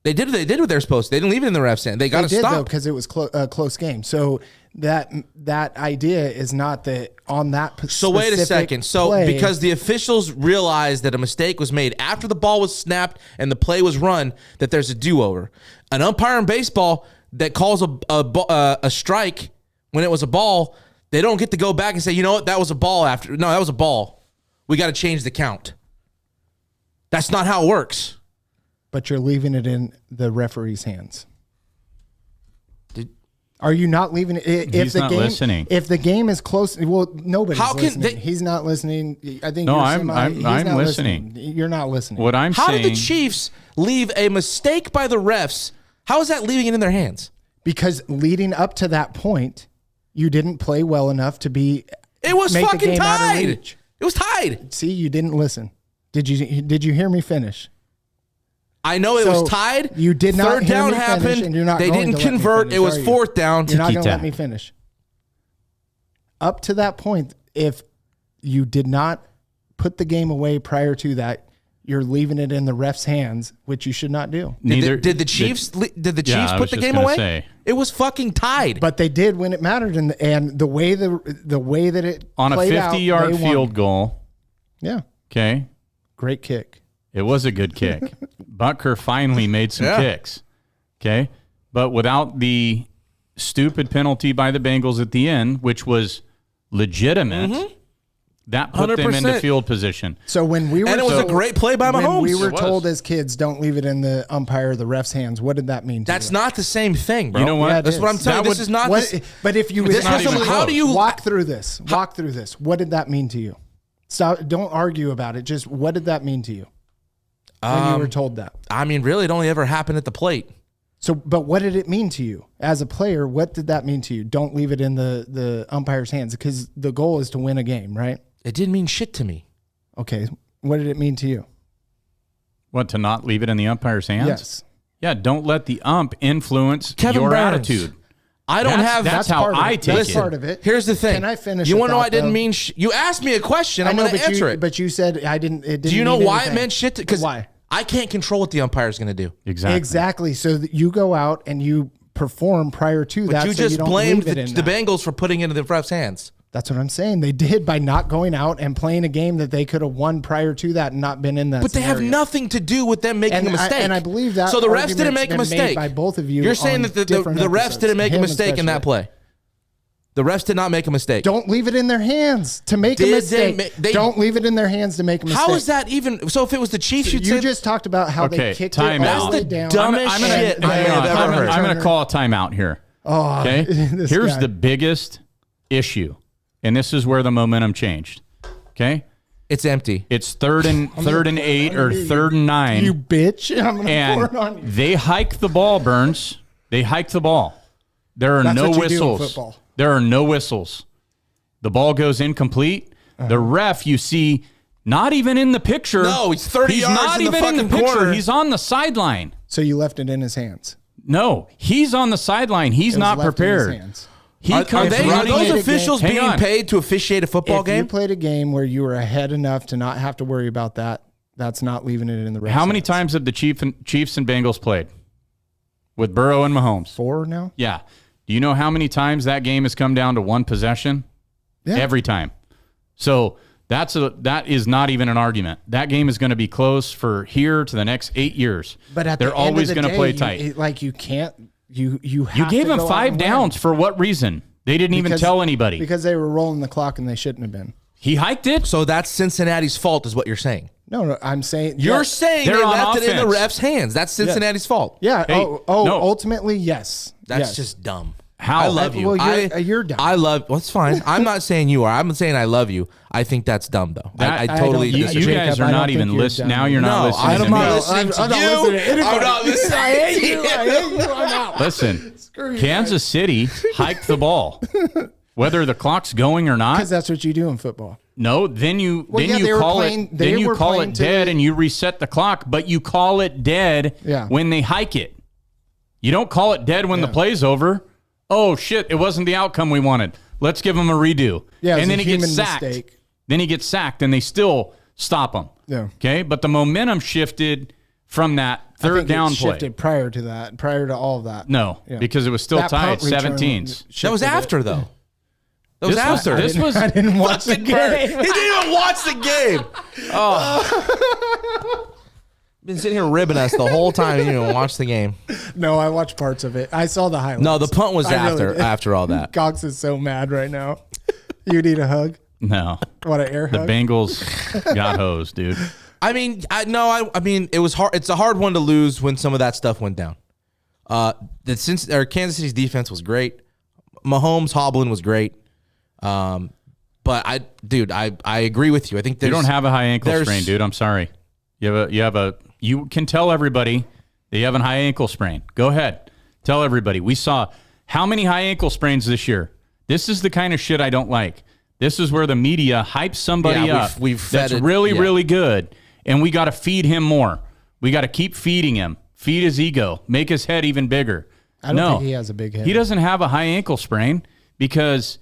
They did what they were supposed to. They didn't leave it in the ref's hand. They got they to did though stop. because it was a close game. So that idea is not that on that. So wait a specific second. So play, because the officials realized that a mistake was made after the ball was snapped and the play was run, that there's a do-over. An umpire in baseball that calls a strike when it was a ball, they don't get to go back and say, you know what, that was a ball after. No, that was a ball. We got to change the count. That's not how it works. but you're leaving it in the referee's hands. Did- Are you not leaving it? If He's the not game, listening. If the game is close, well, nobody's How can listening. they- He's not listening. I think. No, you're I'm he's I'm not listening. You're not listening. What I'm How saying. did the Chiefs leave a mistake by the refs? How is that leaving it in their hands? Because leading up to that point, you didn't play well enough to be. It was make the fucking game out of tied. reach. It was tied. See, you didn't listen. Did you hear me finish? I know it So, was tied. you did not Third hear down me finish, happened. and you're not they going didn't to let me convert. finish, It was are you? fourth down. You're not going to Tiki-tack. let me finish. Up to that point, if you did not put the game away prior to that, you're leaving it in the ref's hands, which you should not do. Did the Chiefs put I the was just game gonna away? say. It was fucking tied. But they did when it mattered, and the way that it on a played out, 50-yard they won. field goal, Yeah, okay, great kick. it was a good kick. Butker finally made some Yeah. kicks, okay, but without the stupid penalty by the Bengals at the end, which was legitimate, That put them into 100%. field position. So when we were And it was a great play by when Mahomes. we were It was. told as kids, don't leave it in the umpire or the ref's hands. What did that mean to That's you? not the same thing, bro. You know what? Yeah, it That's what I'm is. telling you. That This would- is not. What, but if you This not is even how close. do you walk through this? Walk through this. What did that mean to you? Stop. Don't argue about it. Just what did that mean to you when you were told that? I mean, really, it only ever happened at the plate. So, but what did it mean to you as a player? What did that mean to you? Don't leave it in the umpire's hands because the goal is to win a game, right? It didn't mean shit to me. Okay. What did it mean to you? What, to not leave it in the umpire's hands? Yes. Yeah, don't let the ump influence Kevin your Burns. attitude. I don't That's- have. that's how part of I it. take That's it. part of it. Here's the thing. Can I finish You a want to know? thought, I didn't though? mean. You asked me a question. I'm going to answer it. But you said I didn't. It didn't. Do you know mean why anything. it meant shit? Because Why? I can't control what the umpire is going to do. Exactly. Exactly. So that you go out and you perform prior to But that. you so just don't blamed leave it in the that. Bengals for putting it into the ref's hands. That's what I'm saying. They did by not going out and playing a game that they could have won prior to that and not been in that. But they have scenario. nothing to do with them making a mistake. and I believe that. So the refs didn't argument's make a been mistake. made by both of you. You're saying on that the different refs episodes, didn't make a him mistake in that especially. play. The refs did not make a mistake. Don't leave it in their hands to make Did a they mistake. they- Don't leave it in their hands to make a mistake. How is that even? So if it was the Chiefs, you'd You say just talked about how Okay, they kicked it time all out. the way That's the down. dumbest I'm gonna, shit hang I have on, ever I'm heard. gonna- I'm going to call a timeout here. Oh, Okay. this Here's guy. the biggest issue, and this is where the momentum changed. Okay. It's empty. It's third and 8 or third and 9. You bitch. I'm going to pour it on And you. they hike the ball, Burns. They hike the ball. There are That's no what you do in whistles. football. There are no whistles. The ball goes incomplete. The ref, you see, not even in the picture. No, he's 30 yards not in the even in the fucking picture. corner. He's on the sideline. So you left it in his hands. No, he's on the sideline. He's It was not left in his prepared. hands. He Are comes they? Are running those in. officials Hang being on. paid to officiate a football If you game? played a game where you were ahead enough to not have to worry about that, that's not leaving it in the ref's How many hands. times have the Chiefs and Bengals played with Burrow and Mahomes? 4 now? Yeah. Do you know how many times that game has come down to one possession? Yeah. Every time. So that is not even an argument. That game is going to be close for here to the next 8 years. But at they're the end of always the going to day, play you- tight. you can't. You You have gave to them go out 5 and win. downs for what reason? They didn't even Because- tell anybody. because they were rolling the clock and they shouldn't have been. He hiked it. So that's Cincinnati's fault, is what you're saying. No, I'm saying You're yes. saying They're they on left it in the offense. ref's hands. That's Cincinnati's fault. Yeah. Hey, no. Ultimately, yes. That's Yes. just dumb. How? I love you. Well, you're dumb. I love. Well, it's fine. I'm not saying you are. I'm saying I love you. I think that's dumb, though. That- I I totally. don't You, think disagree. you Jacob, guys I are don't not think even you're listening. dumb. Now you're not No, listening I'm to not me. listening to I'm not you. listening to anybody. I'm not listening I hate to you. I hate you. I'm out. Listen, Screw you Kansas City hiked the ball. Whether the clock's going or not, Because that's what you do in football. no, then you Well, yeah, they you were call playing- it they then you were call playing it to dead the- and you reset the clock, but you call it dead Yeah. when they hike it. You don't call it dead when the play's over. Oh shit, it wasn't the outcome we wanted. Let's give him a redo. Yeah, it was and then a he gets human sacked. mistake. Then he gets sacked and they still stop him. Yeah. Okay, but the momentum shifted from that I third think down it play. shifted prior to that, prior to all of that. No, Yeah. because it was still That tied punt return 17s. That was shifted it. after, though. That was This was- after. this was- I didn't watch the He game. didn't even watch the game. Been sitting here ribbing us the whole time. He didn't even watch the game. No, I watched parts of it. I saw the highlights. No, the punt was I really did. after all that. Cox is so mad right now. You need a hug? No, What, an air the hug? Bengals got hosed, dude. I mean, I mean, it was hard. It's a hard one to lose when some of that stuff went down. Kansas City's defense was great. Mahomes hobbling was great. But I agree with you. I think You don't have a high ankle there's- sprain, dude. I'm sorry. You can tell everybody that you have a high ankle sprain. Go ahead. Tell everybody. We saw how many high ankle sprains this year. This is the kind of shit I don't like. This is where the media hypes somebody Yeah, up we've fed that's it- really, yeah. really good, and we got to feed him more. We got to keep feeding him. Feed his ego. Make his head even bigger. I don't think he has a big head. He doesn't have a high ankle sprain because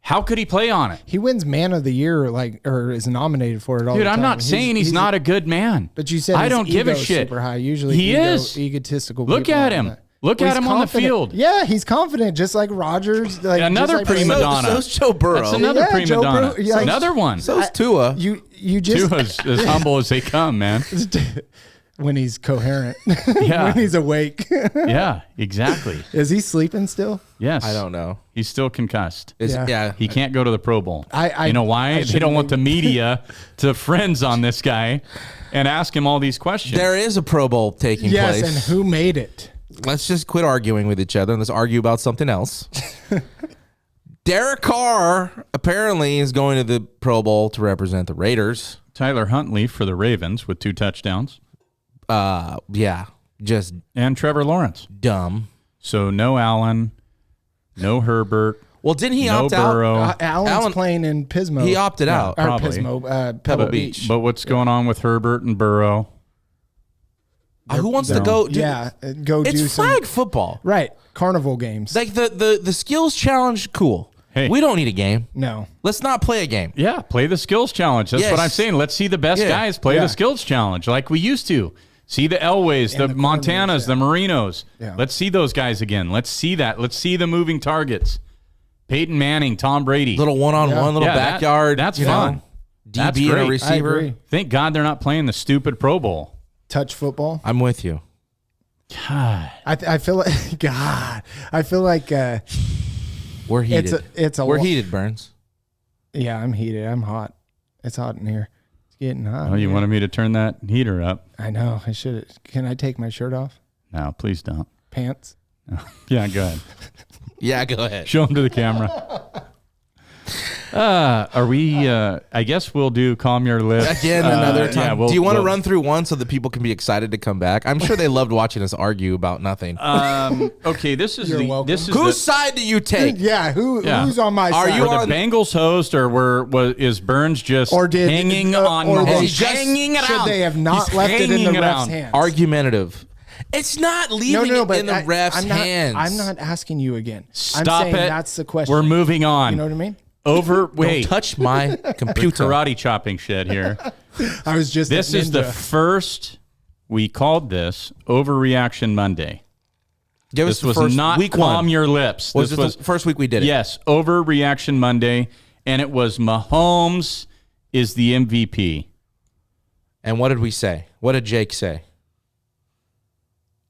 how could he play on it? He wins Man of the Year, or is nominated for it all Dude, the time. I'm not saying he's not a good man. But you said I his don't give a ego's shit. super high. Usually he is egotistical. Look people at are him. that. Look Well, at he's him on the confident. field. Yeah, he's confident, just like Rodgers. Like Another just like prima donna. So's Joe Burrow. That's another Yeah, prima Joe donna. Burrow, yeah, Another one. So's Tua. You just Tua's as humble as they come, man. when he's coherent. Yeah. When he's awake. Yeah, exactly. Is he sleeping still? Yes. I don't know. He's still concussed. Yeah. He can't go to the Pro Bowl. I you know why? I They shouldn't don't want the be- media to friends on this guy and ask him all these questions. There is a Pro Bowl taking Yes, place. and who made it? Let's just quit arguing with each other and let's argue about something else. Derek Carr apparently is going to the Pro Bowl to represent the Raiders. Tyler Huntley for the Ravens with 2 touchdowns. Yeah, just And Trevor Lawrence. dumb. So no Allen, no Herbert, Well, didn't he no opt out? Burrow. Allen's playing in Pismo. He opted out. Or probably. Pismo, Pebble Pebble Beach. Beach. But what's going on with Herbert and Burrow? Who wants to go? Dude, Yeah, go it's do some flag football. right carnival games. Like the skills challenge, cool. Hey. We don't need a game. No, Let's not play a game. Yeah, play the skills challenge. That's Yes. what I'm saying. Let's see the best Yeah. guys play Yeah. the skills challenge like we used to. See the Elways, the the Montanas, Corners, the Marinos. Yeah. Let's see those guys again. Let's see that. Let's see the moving targets. Peyton Manning, Tom Brady. Little one-on-one, little Yeah, backyard. that's you know, fun. That's DB and a great. I receiver. agree. Thank God they're not playing the stupid Pro Bowl. Touch football. I'm with you. God. I feel like God. I feel like We're heated. it's a We're heated, Burns. Yeah, I'm heated. I'm hot. It's hot in here. It's getting hot. Oh, in you here. wanted me to turn that heater up? I know. I should. Can I take my shirt off? No, please don't. Pants. Yeah, go ahead. Yeah, go ahead. Show them to the camera. Are we? I guess we'll do Calm Your Lips Again, another time. yeah, Do you want to run through one so that people can be excited to come back? I'm sure they loved watching us argue about nothing. Okay, this is You're the welcome. this is Whose the, side do you take? Yeah. Yeah. Who's on my Are side? you were on- the Bengals host or is Burns just Or did hanging or on? they He's just- hanging should around. they have not He's left it in the hanging ref's around. hands? Argumentative. It's not leaving it in the ref's I'm not, hands. I'm not asking you again. Stop I'm saying it. That's the question. We're moving on. You know what I mean? Over. Don't Wait. touch my computer. Karate chopping shit here. I was just. This a is the ninja. first. We called this Overreaction Monday. Give us This the was first not week Calm one. Your Lips. Was This it was the first week we did it? yes, Overreaction Monday, and it was Mahomes is the MVP. And what did we say? What did Jake say?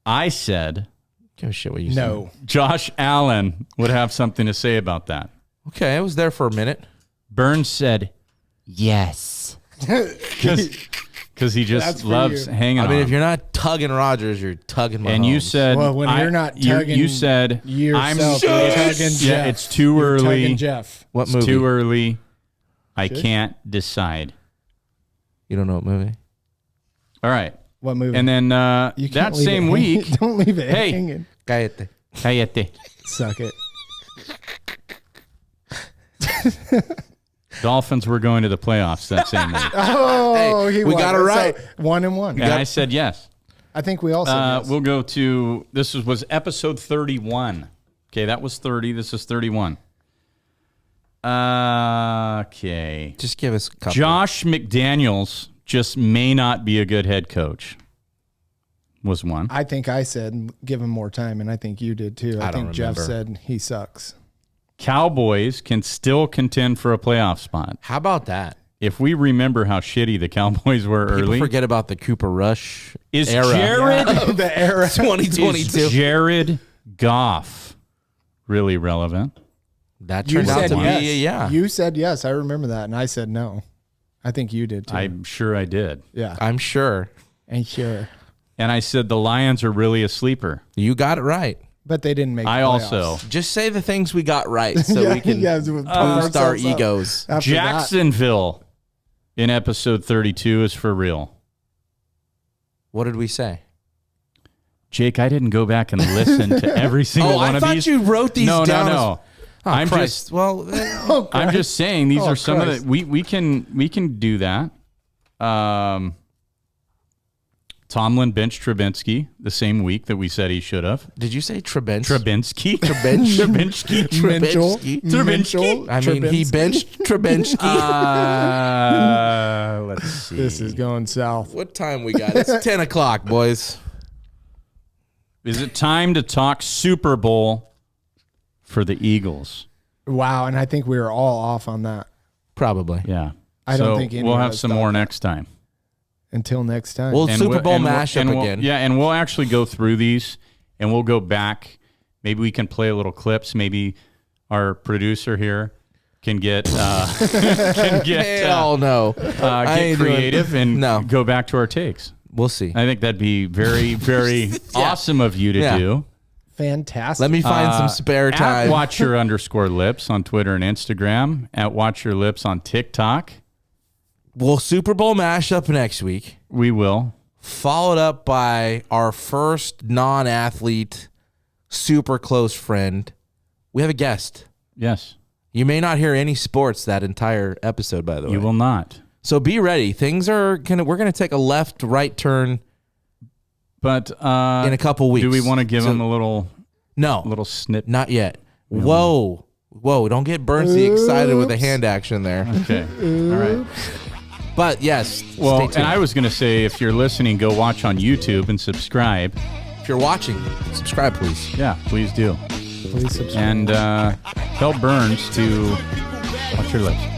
I said Give a shit what you said. No. Josh Allen would have something to say about that. Okay, I was there for a minute. Burns said yes because he That's just for loves you. hanging I mean, on. if you're not tugging Rodgers, you're tugging Mahomes. and you said, Well, when you're not you tugging said yourself, you're tugging yeah, Jeff. it's too You're early. tugging Jeff. what It's movie? too early. I Should? can't decide. You don't know what movie? All right. What movie? And then You that can't leave it same hanging. week, Don't leave it Hey. hanging. Cállate. Cállate. Suck it. Dolphins were going to the playoffs that same week. Oh, Hey, he we won. got it So, right. 1-1. And I said yes. I think we all said yes. We'll go to, this was episode 31. Okay, that was 30. This is 31. Okay. Just give us a couple. Josh McDaniels just may not be a good head coach. Was one. I think I said give him more time, and I think you did too. I I don't think Jeff remember. said he sucks. Cowboys can still contend for a playoff spot. How about that? If we remember how shitty the Cowboys were People early, forget about the Cooper Rush is era. Jared The era. 2022. is Jared Goff really relevant? That You turned out said to yes. be, yeah. You said yes. I remember that, and I said no. I think you did too. I'm sure I did. yeah. I'm sure. And sure. And I said the Lions are really a sleeper. You got it right. But they didn't make I the also playoffs. Just say the things we got right so we can yeah, boost pump our ourselves up. egos. After that. Jacksonville in episode 32 is for real. What did we say? Jake, I didn't go back and listen to every single Oh, one I of thought these. you wrote these no, down. No, no, Oh, I'm Christ. just Well, Oh, I'm Christ. just saying these Oh, are some Christ. of the we can do that. Tomlin benched Trubinsky the same week that we said he should have. did you say Trebens? Trubinsky. Trubinsky. Minchell. Trubinsky. Minchell. I mean, he Trubinsky. benched Trubinsky. Let's see. This is going south. What time we got? It's 10 o'clock, boys. Is it time to talk Super Bowl for the Eagles? Wow, and I think we were all off on that. Probably. Yeah. I don't So think any we'll of have us some thought more that. next time. Until next time. Well, Super Bowl and mashup we'll- again. Yeah, and we'll actually go through these, and we'll go back. Maybe we can play a little clips. Maybe our producer here can get Hell no. I get ain't doing- creative and No. go back to our takes. We'll see. I think that'd be very, very awesome of you to Yeah. do. Fantastic. Let me find some spare time. At Watcher_Lips on Twitter and Instagram. At Watcher_Lips on TikTok. Well, Super Bowl mashup next week, We will. followed up by our first non-athlete, super close friend. We have a guest. Yes. You may not hear any sports that entire episode, by the way. You will not. So be ready. We're gonna take a left-right turn But in a couple weeks. do we want to give him a little No, snip? not yet. Whoa. Don't get Burnsie excited with the hand action there. Okay. All right. But yes, Well, stay tuned. and I was going to say, if you're listening, go watch on YouTube and subscribe. if you're watching, subscribe, please. Yeah, please do. Please subscribe. And tell Burns to watch your lips.